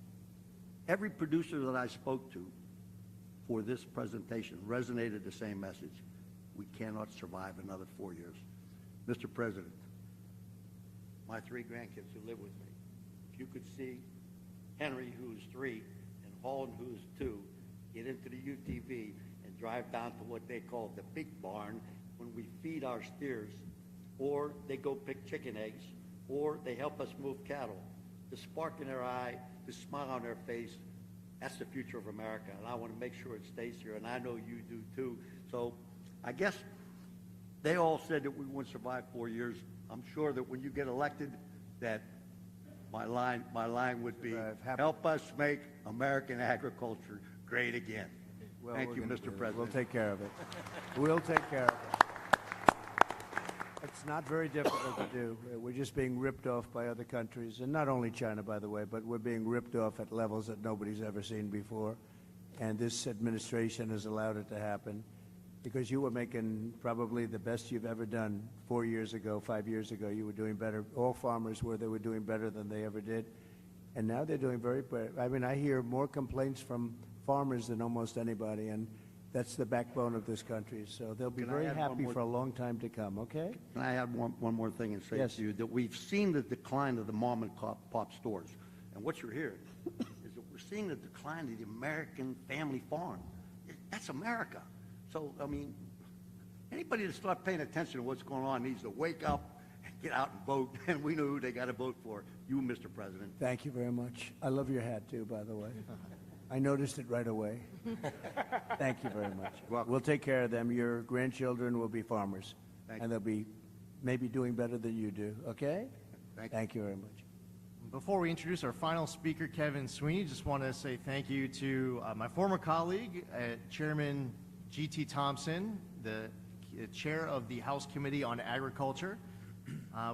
Every producer that I spoke to for this presentation resonated the same message. We cannot survive another 4 years. Mr. President, my 3 grandkids who live with me, if you could see Henry, who's 3, and Holland, who's 2, get into the UTV and drive down to what they call the big barn when we feed our steers, or they go pick chicken eggs, or they help us move cattle. The spark in their eye, the smile on their face, that's the future of America, and I want to make sure it stays here, and I know you do too. So I guess they all said that we wouldn't survive 4 years. I'm sure that when you get elected, that my line would be, help us make American agriculture great again. Well, Thank you, Mr. President. We'll take care of it. We'll take care of it. It's not very difficult to do. We're just being ripped off by other countries, and not only China, by the way, but we're being ripped off at levels that nobody's ever seen before. And this administration has allowed it to happen because you were making probably the best you've ever done 4 years ago, 5 years ago. You were doing better. All farmers were. They were doing better than they ever did. And now they're doing very better. I mean, I hear more complaints from farmers than almost anybody, and that's the backbone of this country. So they'll be very happy for a long time to come, okay? Can I add one more thing and say Yes. to you that we've seen the decline of the mom and pop stores. And what you're hearing is that we're seeing the decline of the American family farm. That's America. So, I mean, anybody that's not paying attention to what's going on needs to wake up and get out and vote. And we know who they got to vote for. You, Mr. President. Thank you very much. I love your hat, too, by the way. I noticed it right away. Thank you very much. We'll take care of them. Your grandchildren will be farmers, and they'll be maybe doing better than you do, okay? Thank you very much. Before we introduce our final speaker, Kevin Sweeney, just want to say thank you to my former colleague, Chairman G.T. Thompson, the chair of the House Committee on Agriculture.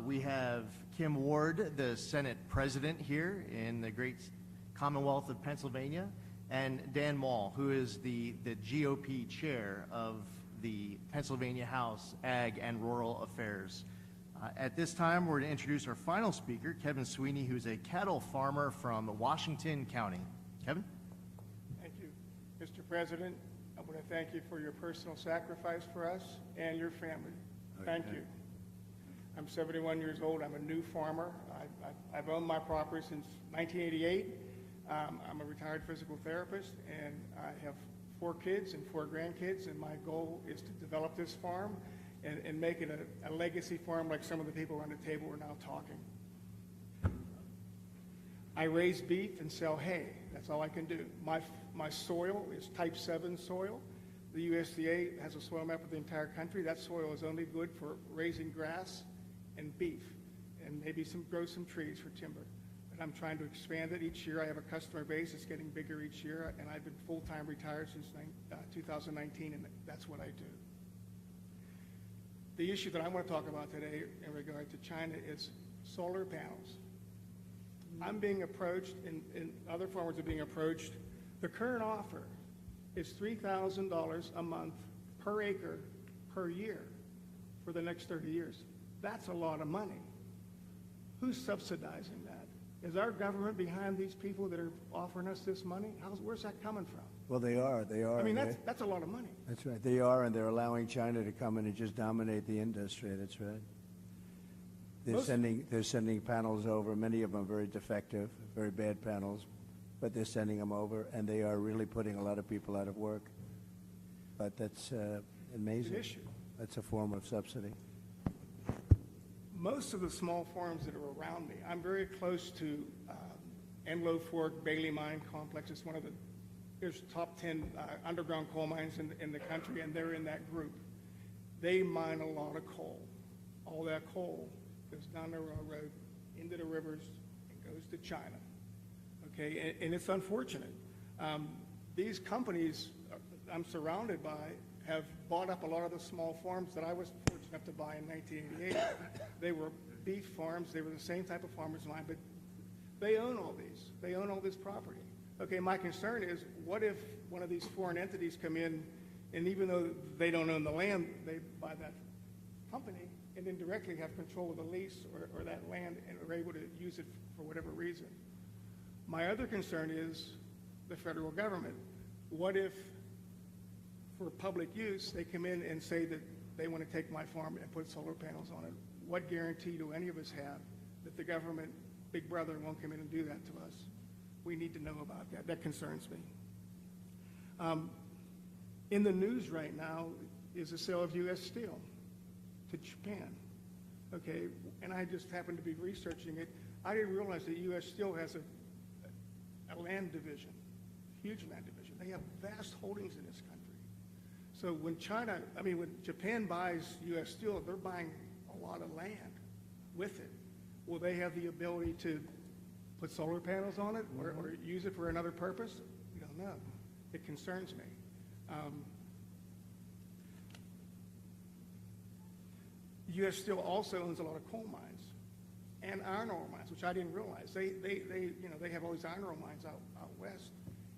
We have Kim Ward, the Senate President here in the great Commonwealth of Pennsylvania, and Dan Mall, who is the GOP chair of the Pennsylvania House Ag and Rural Affairs. At this time, we're going to introduce our final speaker, Kevin Sweeney, who's a cattle farmer from Washington County. Kevin? Thank you. Mr. President, I want to thank you for your personal sacrifice for us and your family. Thank you. I'm 71 years old. I'm a new farmer. I've owned my property since 1988. I'm a retired physical therapist, and I have 4 kids and 4 grandkids, and my goal is to develop this farm and make it a legacy farm like some of the people around the table are now talking. I raise beef and sell hay. That's all I can do. My soil is type 7 soil. The USDA has a soil map of the entire country. That soil is only good for raising grass and beef, and maybe grow some trees for timber. and I'm trying to expand it each year. I have a customer base that's getting bigger each year, and I've been full-time retired since 2019, and that's what I do. The issue that I want to talk about today in regard to China is solar panels. I'm being approached, and other farmers are being approached. The current offer is $3,000 a month per acre per year for the next 30 years. That's a lot of money. Who's subsidizing that? Is our government behind these people that are offering us this money? Where's that coming from? Well, they are. I mean, that's a lot of money. That's right. They are, and they're allowing China to come in and just dominate the industry. That's right. They're sending panels over. Many of them very defective, very bad panels, but they're sending them over, and they are really putting a lot of people out of work. But that's amazing. It's an issue. That's a form of subsidy. Most of the small farms that are around me, I'm very close to Enlow Fork Bailey Mine Complex. It's one of the there's top 10 underground coal mines in the country, and they're in that group. They mine a lot of coal. All that coal goes down the railroad into the rivers and goes to China. Okay, and it's unfortunate. These companies I'm surrounded by have bought up a lot of the small farms that I was fortunate enough to buy in 1988. They were beef farms. They were the same type of farmers as mine, but they own all these. They own all this property. Okay, my concern is, what if one of these foreign entities come in, and even though they don't own the land, they buy that company and indirectly have control of the lease or that land and are able to use it for whatever reason. My other concern is the federal government. What if, for public use, they come in and say that they want to take my farm and put solar panels on it? What guarantee do any of us have that the government, Big Brother, won't come in and do that to us? We need to know about that. That concerns me. In the news right now is the sale of U.S. Steel to Japan. Okay, and I just happened to be researching it. I didn't realize that U.S. Steel has a land division, huge land division. They have vast holdings in this country. So when when Japan buys U.S. Steel, they're buying a lot of land with it. Will they have the ability to put solar panels on it or use it for another purpose? We don't know. It concerns me. U.S. Steel also owns a lot of coal mines and iron ore mines, which I didn't realize. They have all these iron ore mines out west,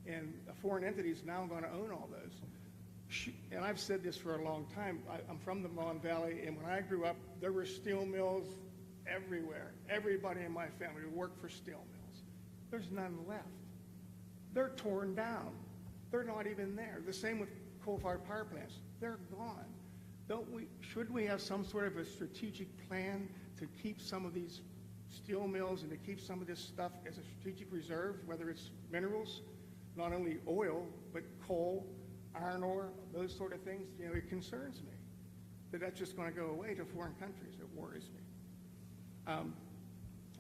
and a foreign entity is now going to own all those. And I've said this for a long time. I'm from the Mon Valley, and when I grew up, there were steel mills everywhere. Everybody in my family worked for steel mills. There's none left. They're torn down. They're not even there. The same with coal-fired power plants. They're gone. Should we have some sort of a strategic plan to keep some of these steel mills and to keep some of this stuff as a strategic reserve, whether it's minerals, not only oil, but coal, iron ore, those sort of things? It concerns me that that's just going to go away to foreign countries. It worries me. I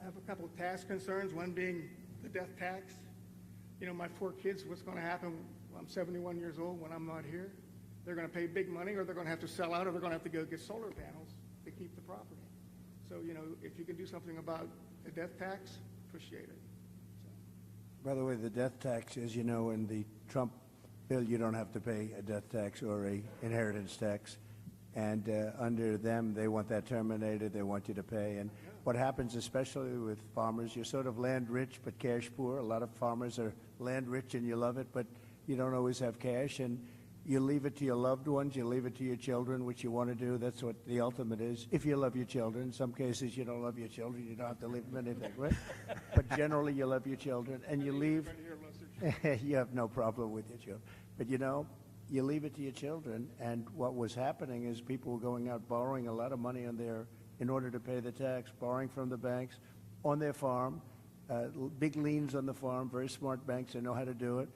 have a couple of tax concerns, one being the death tax. My 4 kids, what's going to happen when I'm 71 years old when I'm not here? They're going to pay big money, or they're going to have to sell out, or they're going to have to go get solar panels to keep the property. So, if you can do something about the death tax, appreciate it. By the way, the death tax, as you know, in the Trump bill, you don't have to pay a death tax or a inheritance tax. And under them, they want that terminated. They want you to pay. And what happens, especially with farmers, you're sort of land rich but cash poor. A lot of farmers are land rich and you love it, but you don't always have cash. And you leave it to your loved ones. You leave it to your children, which you want to do. That's what the ultimate is. If you love your children. In some cases, you don't love your children. You don't have to leave them anything, right? But generally, you love your children. And you leave. You have no problem with your children. But you leave it to your children, and what was happening is people were going out borrowing a lot of money in order to pay the tax, borrowing from the banks on their farm, big liens on the farm, very smart banks that know how to do it,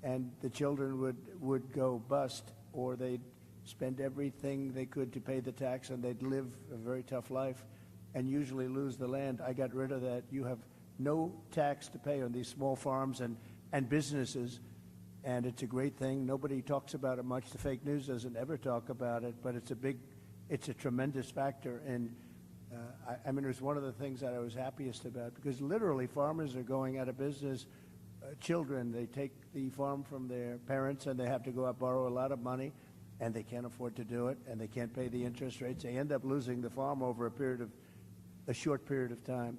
and the children would go bust, or they'd spend everything they could to pay the tax, and they'd live a very tough life and usually lose the land. I got rid of that. You have no tax to pay on these small farms and businesses. And it's a great thing. Nobody talks about it much. The fake news doesn't ever talk about it, but it's a tremendous factor in I mean, it was one of the things that I was happiest about, because literally farmers are going out of business. Children, they take the farm from their parents and they have to go out borrow a lot of money, and they can't afford to do it, and they can't pay the interest rates. They end up losing the farm over a short period of time.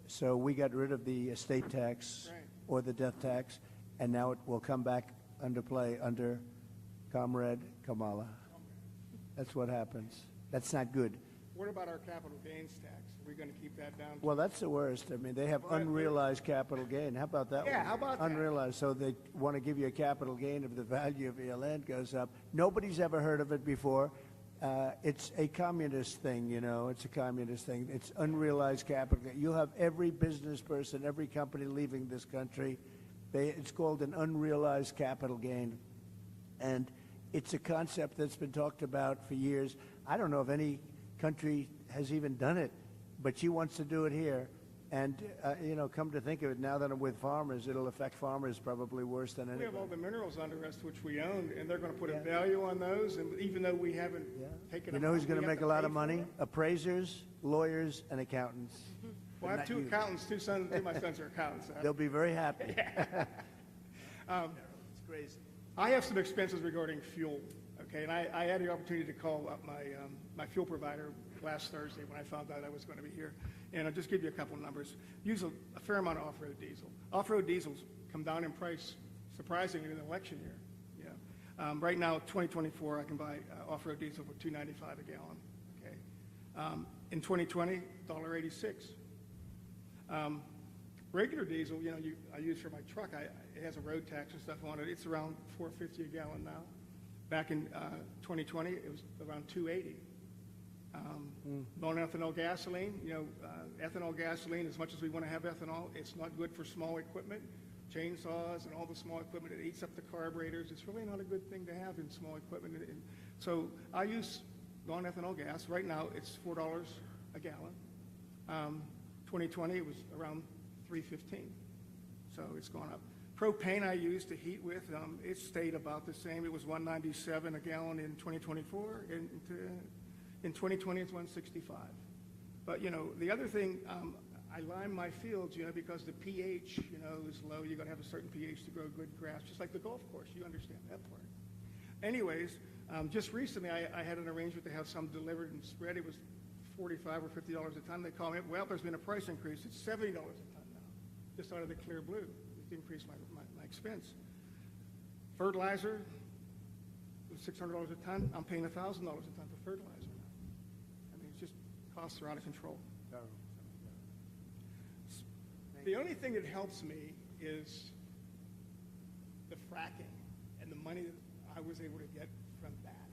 So we got rid of the estate tax or the death tax, and now it will come back under play under Comrade Kamala. That's what happens. That's not good. What about our capital gains tax? Are we going to keep that down? Well, that's the worst. I mean, they have unrealized capital gain. How about that? Yeah, one? how about that? Unrealized. So they want to give you a capital gain if the value of your land goes up. Nobody's ever heard of it before. It's a communist thing, you know. It's a communist thing. It's unrealized capital gain. You'll have every business person, every company leaving this country. It's called an unrealized capital gain. And it's a concept that's been talked about for years. I don't know if any country has even done it, but she wants to do it here. And, you know, come to think of it, now that I'm with farmers, it'll affect farmers probably worse than We anybody. have all the minerals under us which we own, and they're going to put a value on those, and even though we haven't taken You them know out, who's going we to have make a lot pay of for money? it. Appraisers, lawyers, and accountants. Well, I have Not two you. accountants, two of my sons are accountants. They'll be very happy. It's crazy. I have some expenses regarding fuel, okay, and I had the opportunity to call up my fuel provider last Thursday when I found out I was going to be here, and I'll just give you a couple numbers. Use a fair amount of off-road diesel. Off-road diesels come down in price surprisingly in an election year. Yeah, right now, 2024, I can buy off-road diesel for $2.95 a gallon. Okay, in 2020, $1.86. Regular diesel, you know, I use for my truck. It has a road tax and stuff on it. It's around $4.50 a gallon now. Back in 2020, it was around $2.80. Non-ethanol gasoline, you know, ethanol gasoline, as much as we want to have ethanol, it's not good for small equipment, chainsaws and all the small equipment. It eats up the carburetors. It's really not a good thing to have in small equipment. And so I use non-ethanol gas. Right now, it's $4 a gallon. 2020, it was around $3.15. So it's gone up. Propane I use to heat with, it stayed about the same. It was $1.97 a gallon in 2024. In 2020, it's $1.65. But, you know, the other thing, I lime my fields, you know, because the pH, you know, is low. You've got to have a certain pH to grow good grass, just like the golf course. You understand that part. Anyways, just recently, I had an arrangement to have some delivered and spread. It was $45 or $50 a ton. They call me up. Well, there's been a price increase. It's $70 a ton now, just out of the clear blue. It increased my expense. Fertilizer was $600 a ton. I'm paying $1,000 a ton for fertilizer now. I mean, it's just costs are out of control. The only thing that helps me is the fracking and the money that I was able to get from that.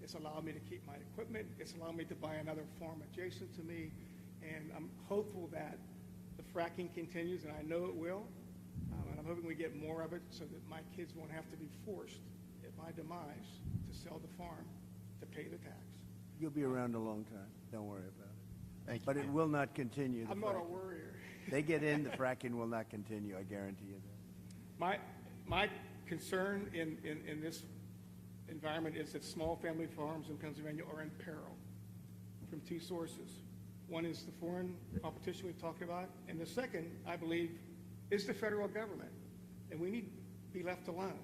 It's allowed me to keep my equipment. It's allowed me to buy another farm adjacent to me. And I'm hopeful that the fracking continues, and I know it will. And I'm hoping we get more of it so that my kids won't have to be forced at my demise to sell the farm to pay the tax. You'll be around a long time. Don't worry about it. Thank you. But it will not continue. the I'm not a fracking. worrier. They get in, the fracking will not continue, I guarantee you that. My concern in this environment is that small family farms in Pennsylvania are in peril from two sources. One is the foreign competition we've talked about, and the second, I believe, is the federal government. And we need to be left alone.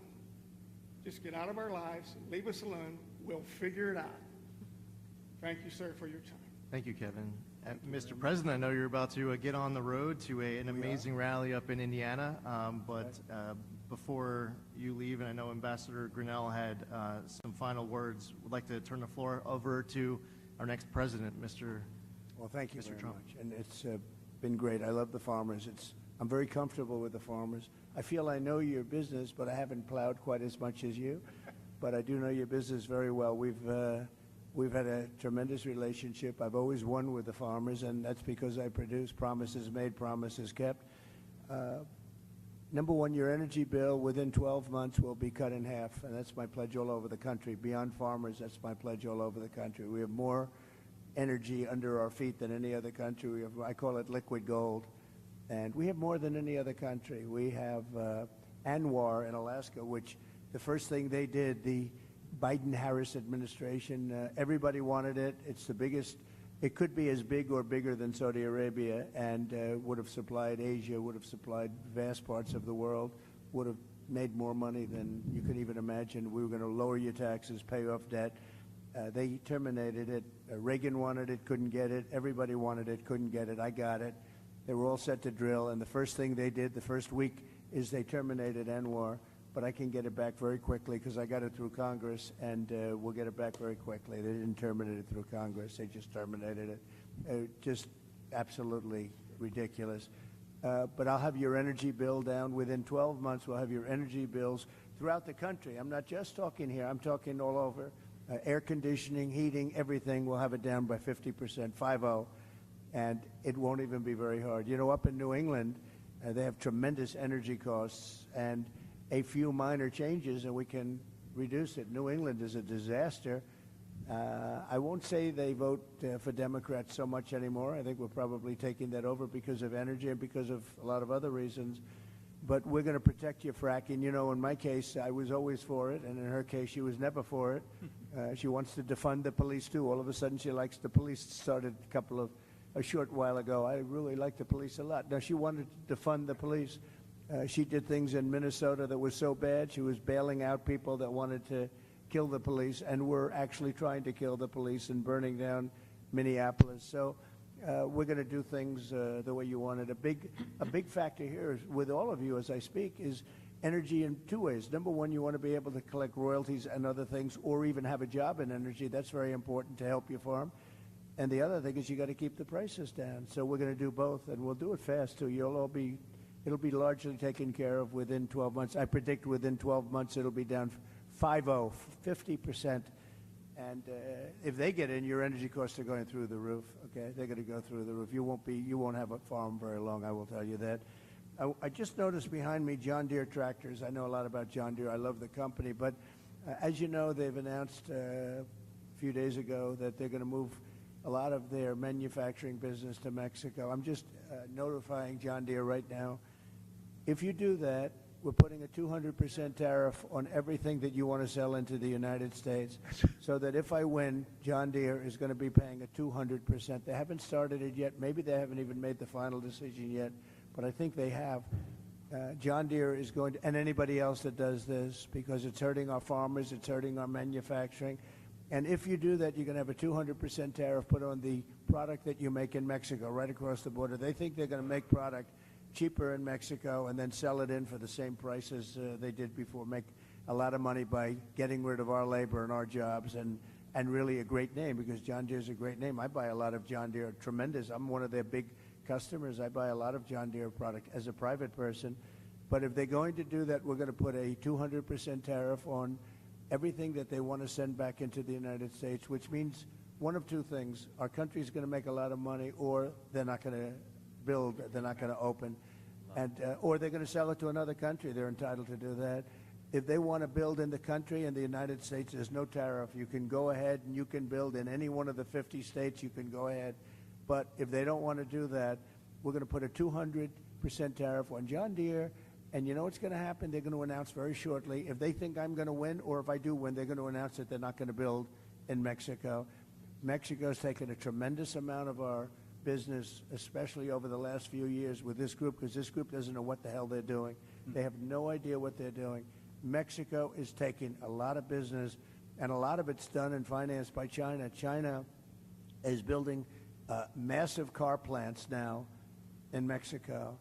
Just get out of our lives, leave us alone, we'll figure it out. Thank you, sir, for your time. Thank you, Kevin. Mr. President, I know you're about to get on the road to an amazing rally up in Indiana, but before you leave, and I know Ambassador Grinnell had some final words, would like to turn the floor over to our next president, Mr. Well, thank you Mr. very Trump. much. And it's been great. I love the farmers. I'm very comfortable with the farmers. I feel I know your business, but I haven't plowed quite as much as you. But I do know your business very well. We've had a tremendous relationship. I've always won with the farmers, and that's because I produce promises made, promises kept. Number one, your energy bill within 12 months will be cut in half, and that's my pledge all over the country. Beyond farmers, that's my pledge all over the country. We have more energy under our feet than any other country. I call it liquid gold, and we have more than any other country. We have ANWR in Alaska, which the first thing they did, the Biden-Harris administration, everybody wanted it. It's the biggest it could be as big or bigger than Saudi Arabia and would have supplied Asia, would have supplied vast parts of the world, would have made more money than you could even imagine. We were going to lower your taxes, pay off debt. They terminated it. Reagan wanted it, couldn't get it. Everybody wanted it, couldn't get it. I got it. They were all set to drill, and the first thing they did the first week is they terminated ANWR, but I can get it back very quickly because I got it through Congress, and we'll get it back very quickly. They didn't terminate it through Congress. They just terminated it. Just absolutely ridiculous. But I'll have your energy bill down within 12 months. We'll have your energy bills throughout the country. I'm not just talking here. I'm talking all over. Air conditioning, heating, everything. We'll have it down by 50%, 50, and it won't even be very hard. You know, up in New England, they have tremendous energy costs, and a few minor changes, and we can reduce it. New England is a disaster. I won't say they vote for Democrats so much anymore. I think we're probably taking that over because of energy and because of a lot of other reasons. But we're going to protect your fracking. You know, in my case, I was always for it, and in her case, she was never for it. She wants to defund the police, too. All of a sudden, she likes the police. Started a short while ago. I really like the police a lot. Now, she wanted to defund the police. She did things in Minnesota that were so bad. She was bailing out people that wanted to kill the police and were actually trying to kill the police and burning down Minneapolis. So we're going to do things the way you want it. A big factor here is, with all of you as I speak, is energy in two ways. Number one, you want to be able to collect royalties and other things, or even have a job in energy. That's very important to help your farm. And the other thing is you got to keep the prices down. So we're going to do both, and we'll do it fast too. It'll be largely taken care of within 12 months. I predict within 12 months it'll be down 50%. And if they get in, your energy costs are going through the roof. Okay, they're going to go through the roof. You won't have a farm very long. I will tell you that. I just noticed behind me John Deere tractors. I know a lot about John Deere. I love the company, but as you know, they've announced a few days ago that they're going to move a lot of their manufacturing business to Mexico. I'm just notifying John Deere right now. If you do that, we're putting a 200% tariff on everything that you want to sell into the United States, so that if I win, John Deere is going to be paying a 200%. They haven't started it yet. Maybe they haven't even made the final decision yet, but I think they have. John Deere is going to, and anybody else that does this, because it's hurting our farmers, it's hurting our manufacturing. And if you do that, you're going to have a 200% tariff put on the product that you make in Mexico, right across the border. They think they're going to make product cheaper in Mexico and then sell it in for the same prices they did before, make a lot of money by getting rid of our labor and our jobs, and really a great name, because John Deere's a great name. I buy a lot of John Deere, tremendous. I'm one of their big customers. I buy a lot of John Deere product as a private person. But if they're going to do that, we're going to put a 200% tariff on everything that they want to send back into the United States, which means one of two things. Our country's going to make a lot of money, or they're not going to build, they're not going to open, and or they're going to sell it to another country. They're entitled to do that. If they want to build in the country, in the United States, there's no tariff. You can go ahead and you can build in any one of the 50 states. You can go ahead. But if they don't want to do that, we're going to put a 200% tariff on John Deere. And you know what's going to happen? They're going to announce very shortly, if they think I'm going to win, or if I do win, they're going to announce that they're not going to build in Mexico. Mexico's taken a tremendous amount of our business, especially over the last few years with this group, because this group doesn't know what the hell they're doing. They have no idea what they're doing. Mexico is taking a lot of business, and a lot of it's done and financed by China. China is building massive car plants now in Mexico,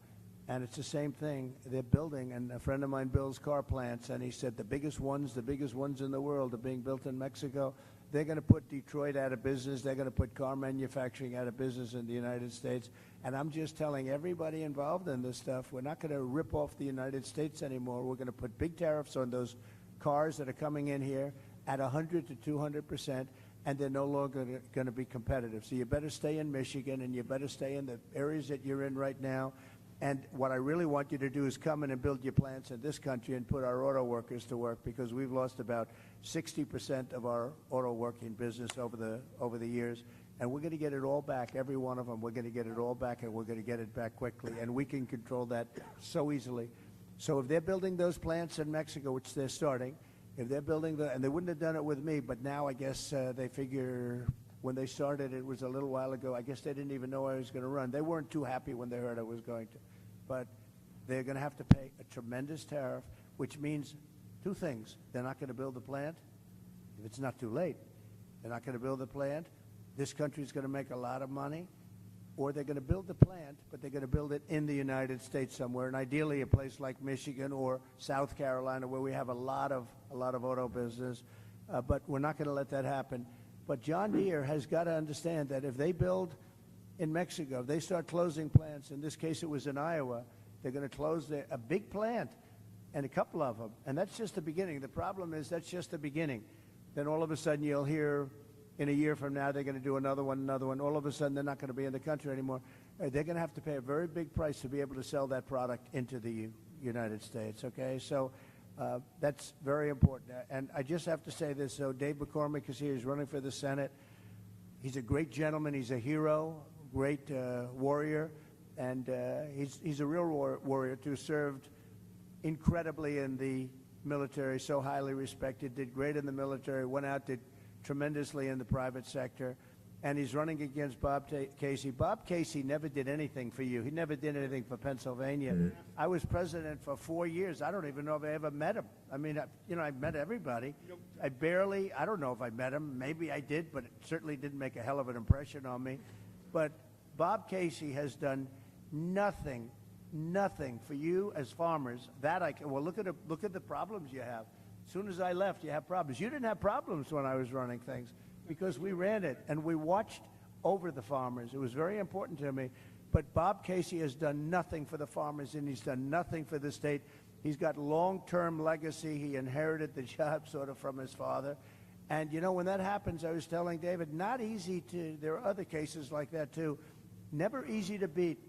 and it's the same thing they're building. And a friend of mine builds car plants, and he said the biggest ones in the world are being built in Mexico. They're going to put Detroit out of business. They're going to put car manufacturing out of business in the United States. And I'm just telling everybody involved in this stuff, we're not going to rip off the United States anymore. We're going to put big tariffs on those cars that are coming in here at 100 to 200%, and they're no longer going to be competitive. So you better stay in Michigan, and you better stay in the areas that you're in right now. And what I really want you to do is come in and build your plants in this country and put our auto workers to work, because we've lost about 60% of our auto working business over the years. And we're going to get it all back, every one of them. We're going to get it all back, and we're going to get it back quickly. And we can control that so easily. So if they're building those plants in Mexico, which they're starting, if they're building and they wouldn't have done it with me, but now I guess they figure When they started, it was a little while ago. I guess they didn't even know I was going to run. They weren't too happy when they heard I was going to. But they're going to have to pay a tremendous tariff, which means two things. They're not going to build the plant if it's not too late. They're not going to build the plant. This country's going to make a lot of money. Or they're going to build the plant, but they're going to build it in the United States somewhere, and ideally a place like Michigan or South Carolina, where we have a lot of auto business. But we're not going to let that happen. But John Deere has got to understand that if they build in Mexico, if they start closing plants, in this case it was in Iowa, they're going to close a big plant and a couple of them. And that's just the beginning. The problem is that's just the beginning. Then all of a sudden you'll hear in a year from now they're going to do another one. All of a sudden they're not going to be in the country anymore. They're going to have to pay a very big price to be able to sell that product into the United States, okay? So that's very important. And I just have to say this. So Dave McCormick is here. He's running for the Senate. He's a great gentleman. He's a hero, great warrior. And he's a real warrior, too. Served incredibly in the military, so highly respected, did great in the military, went out, did tremendously in the private sector, and he's running against Bob Casey. Bob Casey never did anything for you. He never did anything for Pennsylvania. I was president for 4 years. I don't even know if I ever met him. I mean, I've met everybody. I don't know if I met him. Maybe I did, but it certainly didn't make a hell of an impression on me. But Bob Casey has done nothing for you as farmers. Well, look at the problems you have. As soon as I left, you have problems. You didn't have problems when I was running things because we ran it and we watched over the farmers. It was very important to me. But Bob Casey has done nothing for the farmers, and he's done nothing for the state. He's got long-term legacy. He inherited the job sort of from his father. And, when that happens, I was telling David, not easy there are other cases like that, too. Never easy to beat,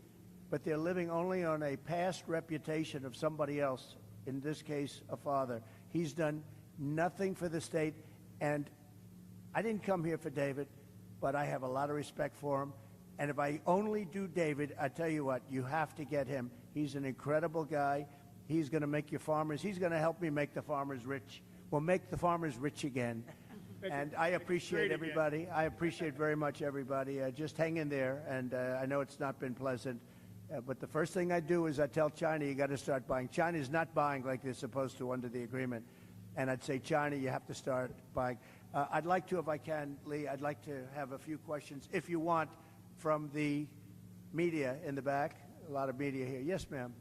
but they're living only on a past reputation of somebody else, in this case, a father. He's done nothing for the state, and I didn't come here for David, but I have a lot of respect for him. And if I only do David, I tell you what, you have to get him. He's an incredible guy. He's going to make your farmers, he's going to help me make the farmers rich. We'll make the farmers rich again. And I appreciate everybody. I appreciate very much everybody. Just hang in there, and I know it's not been pleasant. But the first thing I do is I tell China, you got to start buying. China's not buying like they're supposed to under the agreement. And I'd say, China, you have to start buying. I'd like to, if I can, Lee, I'd like to have a few questions, if you want, from the media in the back. A lot of media here. Yes, ma'am.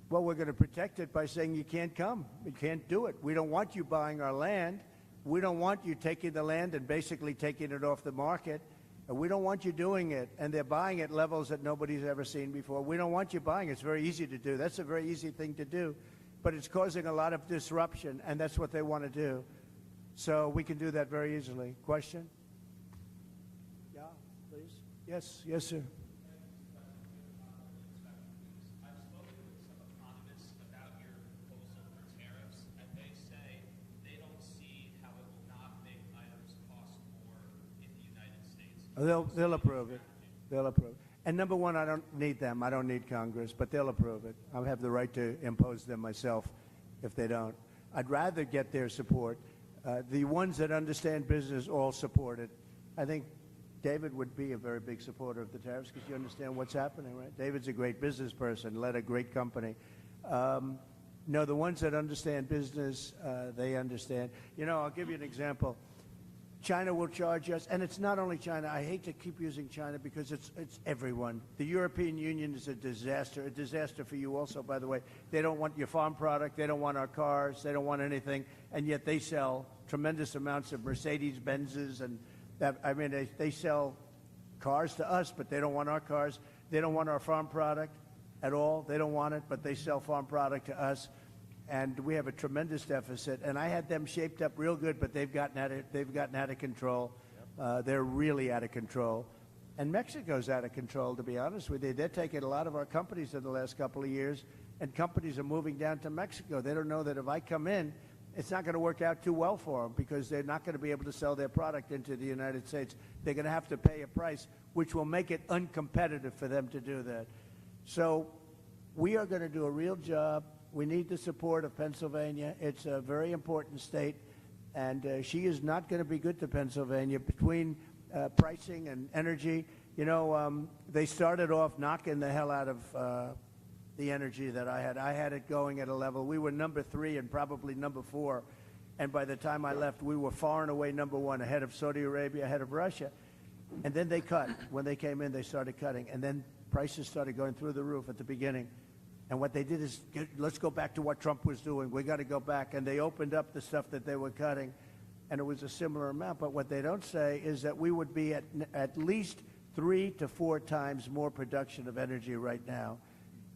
Well, we're going to protect it by saying you can't come. You can't do it. We don't want you buying our land. We don't want you taking the land and basically taking it off the market. And we don't want you doing it. And they're buying at levels that nobody's ever seen before. We don't want you buying it. It's very easy to do. That's a very easy thing to do. But it's causing a lot of disruption, and that's what they want to do. So we can do that very easily. Question? Yeah, please. Yes, sir. They'll approve it. They'll approve it. And number one, I don't need them. I don't need Congress, but they'll approve it. I have the right to impose them myself if they don't. I'd rather get their support. The ones that understand business all support it. I think David would be a very big supporter of the tariffs because you understand what's happening, right? David's a great business person, led a great company. No, the ones that understand business, they understand. I'll give you an example. China will charge us, and it's not only China. I hate to keep using China because it's everyone. The European Union is a disaster for you also, by the way. They don't want your farm product. They don't want our cars. They don't want anything, and yet they sell tremendous amounts of Mercedes-Benzes, and they sell cars to us, but they don't want our cars. They don't want our farm product at all. They don't want it, but they sell farm product to us. And we have a tremendous deficit. And I had them shaped up real good, but they've gotten out of control. They're really out of control. And Mexico's out of control, to be honest with you. They're taking a lot of our companies in the last couple of years, and companies are moving down to Mexico. They don't know that if I come in it's not going to work out too well for them because they're not going to be able to sell their product into the United States. They're going to have to pay a price which will make it uncompetitive for them to do that. So we are going to do a real job. We need the support of Pennsylvania. It's a very important state, and she is not going to be good to Pennsylvania between pricing and energy. You know, they started off knocking the hell out of the energy that I had. I had it going at a level. We were number 3 and probably number 4. And by the time I left, we were far and away number 1, ahead of Saudi Arabia, ahead of Russia. And then they cut. When they came in, they started cutting. And then prices started going through the roof at the beginning. And what they did is, let's go back to what Trump was doing. We got to go back. And they opened up the stuff that they were cutting. And it was a similar amount. But what they don't say is that we would be at least 3 to 4 times more production of energy right now.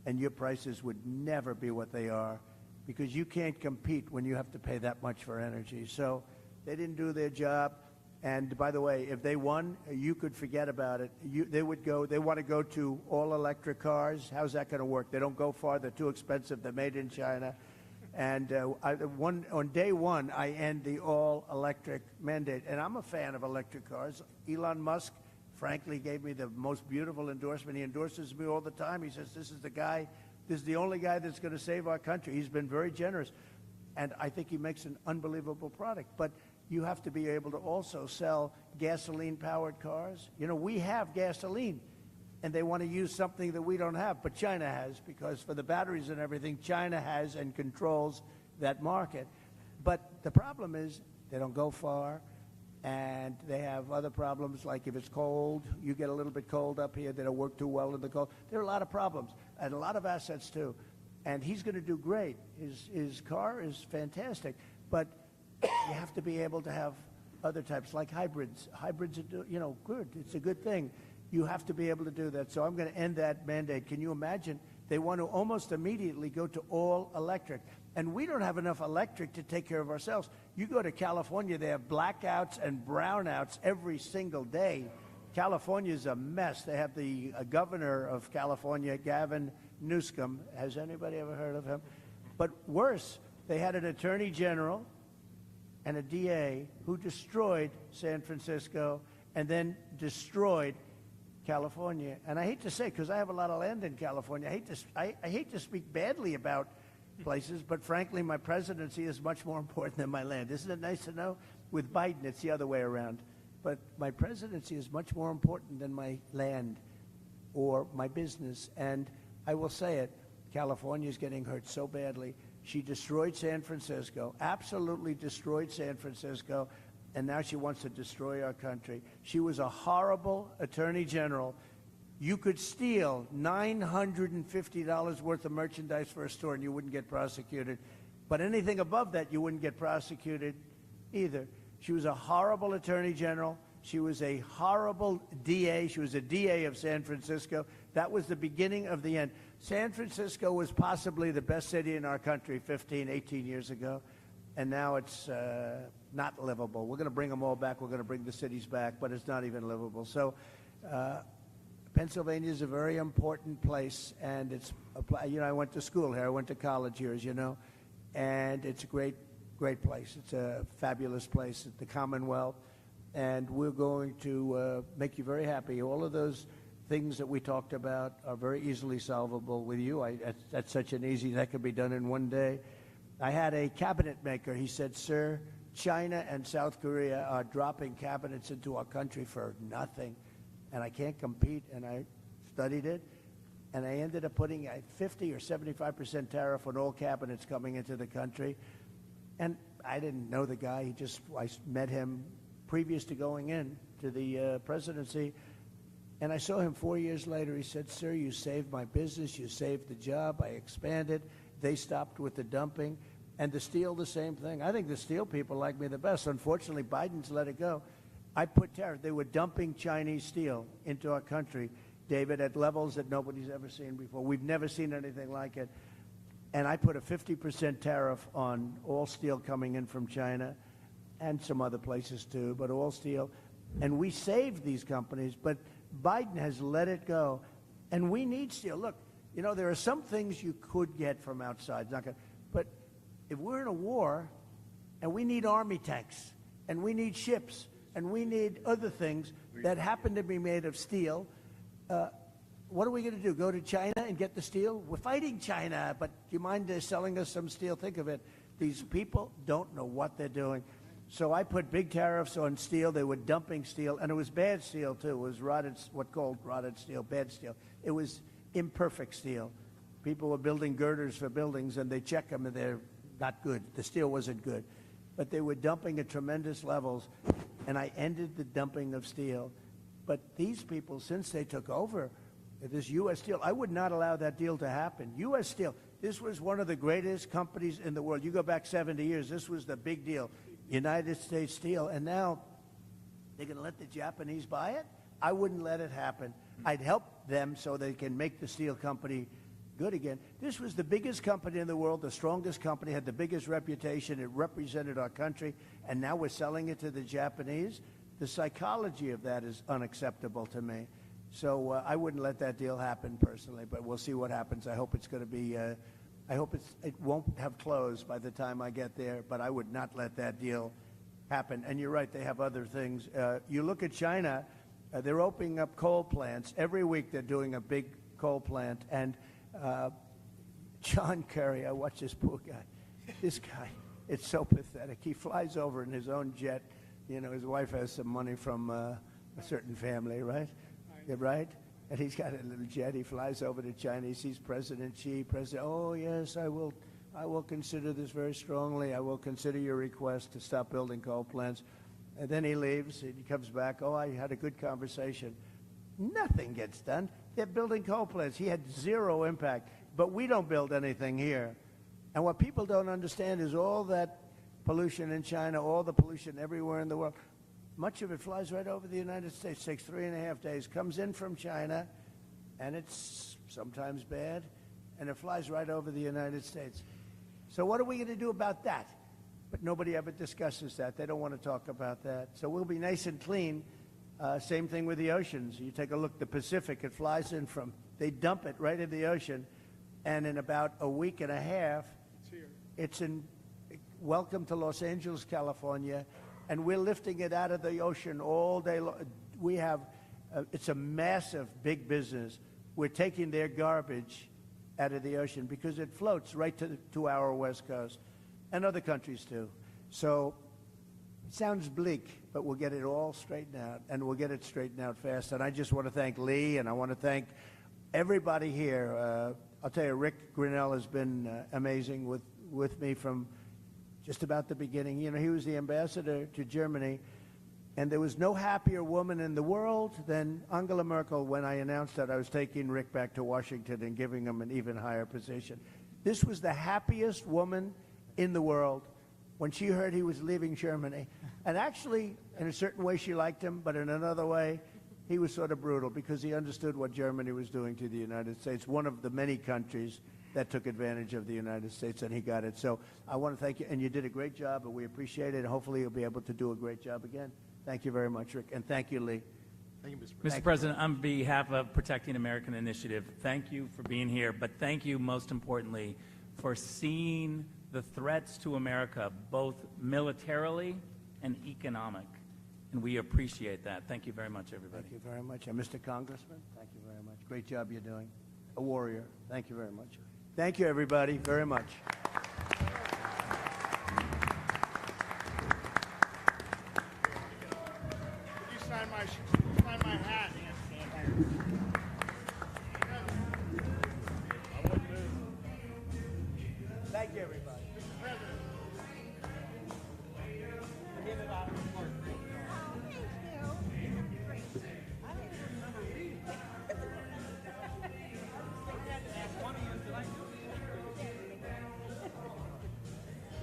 And your prices would never be what they are because you can't compete when you have to pay that much for energy. So they didn't do their job. And by the way, if they won, you could forget about it. They want to go to all electric cars. How's that going to work? They don't go far. They're too expensive. They're made in China. And on day one, I end the all electric mandate. And I'm a fan of electric cars. Elon Musk, frankly, gave me the most beautiful endorsement. He endorses me all the time. He says, this is the only guy that's going to save our country. He's been very generous. And I think he makes an unbelievable product. But you have to be able to also sell gasoline-powered cars. You know, we have gasoline, and they want to use something that we don't have, but China has, because for the batteries and everything, China has and controls that market. But the problem is they don't go far. And they have other problems, like if it's cold, you get a little bit cold up here, they don't work too well in the cold. There are a lot of problems, and a lot of assets, too. And he's going to do great. His car is fantastic. But you have to be able to have other types, like hybrids. Hybrids are, good. It's a good thing. You have to be able to do that. So I'm going to end that mandate. Can you imagine? They want to almost immediately go to all electric. And we don't have enough electric to take care of ourselves. You go to California, they have blackouts and brownouts every single day. California's a mess. They have the governor of California, Gavin Newsom. Has anybody ever heard of him? But worse, they had an attorney general and a DA who destroyed San Francisco and then destroyed California. And I hate to say, because I have a lot of land in California, I hate to speak badly about places, but frankly, my presidency is much more important than my land. Isn't it nice to know? With Biden, it's the other way around. But my presidency is much more important than my land or my business. And I will say it, California is getting hurt so badly. She destroyed San Francisco, absolutely destroyed San Francisco, and now she wants to destroy our country. She was a horrible attorney general. You could steal $950 worth of merchandise for a store and you wouldn't get prosecuted. But anything above that, you wouldn't get prosecuted either. She was a horrible attorney general. She was a horrible DA. She was a DA of San Francisco. That was the beginning of the end. San Francisco was possibly the best city in our country 15, 18 years ago. And now it's not livable. We're going to bring them all back. We're going to bring the cities back, but it's not even livable. So Pennsylvania is a very important place, and it's, I went to school here. I went to college here, as you know, and it's a great, great place. It's a fabulous place. It's the Commonwealth, and we're going to make you very happy. All of those things that we talked about are very easily solvable with you. That's such an easy, that could be done in one day. I had a cabinet maker. He said, sir, China and South Korea are dropping cabinets into our country for nothing. And I can't compete, and I studied it, and I ended up putting a 50 or 75% tariff on all cabinets coming into the country. And I didn't know the guy. I met him previous to going in to the presidency, and I saw him 4 years later. He said, sir, you saved my business, you saved the job, I expanded. They stopped with the dumping. And the steel, the same thing. I think the steel people like me the best. Unfortunately, Biden's let it go. I put tariff. They were dumping Chinese steel into our country, David, at levels that nobody's ever seen before. We've never seen anything like it. And I put a 50% tariff on all steel coming in from China and some other places too, but all steel. And we saved these companies, but Biden has let it go. And we need steel. Look, there are some things you could get from outside, but if we're in a war, And we need army tanks, and we need ships, and we need other things that happen to be made of steel. What are we going to do? Go to China and get the steel? We're fighting China, but do you mind selling us some steel? Think of it. These people don't know what they're doing. So I put big tariffs on steel. They were dumping steel, and it was bad steel, too. It was called rotted steel, bad steel. It was imperfect steel. People were building girders for buildings, and they check them, and they're not good. The steel wasn't good. But they were dumping at tremendous levels, and I ended the dumping of steel. But these people, since they took over this U.S. Steel, I would not allow that deal to happen. U.S. Steel, this was one of the greatest companies in the world. You go back 70 years, this was the big deal. United States Steel, and now they're going to let the Japanese buy it? I wouldn't let it happen. I'd help them so they can make the steel company good again. This was the biggest company in the world, the strongest company, had the biggest reputation. It represented our country, and now we're selling it to the Japanese. The psychology of that is unacceptable to me. So I wouldn't let that deal happen personally, but we'll see what happens. I hope it's going to be, I hope it won't have closed by the time I get there, but I would not let that deal happen. And you're right, they have other things. You look at China, they're opening up coal plants. Every week they're doing a big coal plant. And John Kerry, I watch this poor guy. This guy, it's so pathetic. He flies over in his own jet. You know, his wife has some money from a certain family, right? Yeah, right? And he's got a little jet. He flies over to China. He sees President Xi. Oh, yes, I will consider this very strongly. I will consider your request to stop building coal plants. And then he leaves. And he comes back. Oh, I had a good conversation. Nothing gets done. They're building coal plants. He had zero impact. But we don't build anything here. And what people don't understand is all that pollution in China, all the pollution everywhere in the world, much of it flies right over the United States, takes 3.5 days, comes in from China, and it's sometimes bad, and it flies right over the United States. So what are we going to do about that? But nobody ever discusses that. They don't want to talk about that. So we'll be nice and clean. Same thing with the oceans. You take a look, the Pacific, it flies in from, they dump it right in the ocean, and in about a week and a half, it's in, welcome to Los Angeles, California, and we're lifting it out of the ocean all day long. We have, it's a massive, big business. We're taking their garbage out of the ocean because it floats right to our West Coast, and other countries too. So it sounds bleak, but we'll get it all straightened out, and we'll get it straightened out fast. And I just want to thank Lee, and I want to thank everybody here. I'll tell you, Rick Grinnell has been amazing with me from just about the beginning. You know, he was the ambassador to Germany, and there was no happier woman in the world than Angela Merkel when I announced that I was taking Rick back to Washington and giving him an even higher position. This was the happiest woman in the world when she heard he was leaving Germany. And actually, in a certain way, she liked him, but in another way, he was sort of brutal because he understood what Germany was doing to the United States, one of the many countries that took advantage of the United States, and he got it. So I want to thank you, and you did a great job, and we appreciate it, and hopefully you'll be able to do a great job again. Thank you very much, Rick, and thank you, Lee. Thank you, Mr. President. Mr. President, on behalf of Protecting American Initiative, thank you for being here, but thank you most importantly for seeing the threats to America, both militarily and economic. And we appreciate that. Thank you very much, everybody. Thank you very much. And Mr. Congressman, thank you very much. Great job you're doing. A warrior. Thank you very much. Thank you, everybody, very much. Could you sign my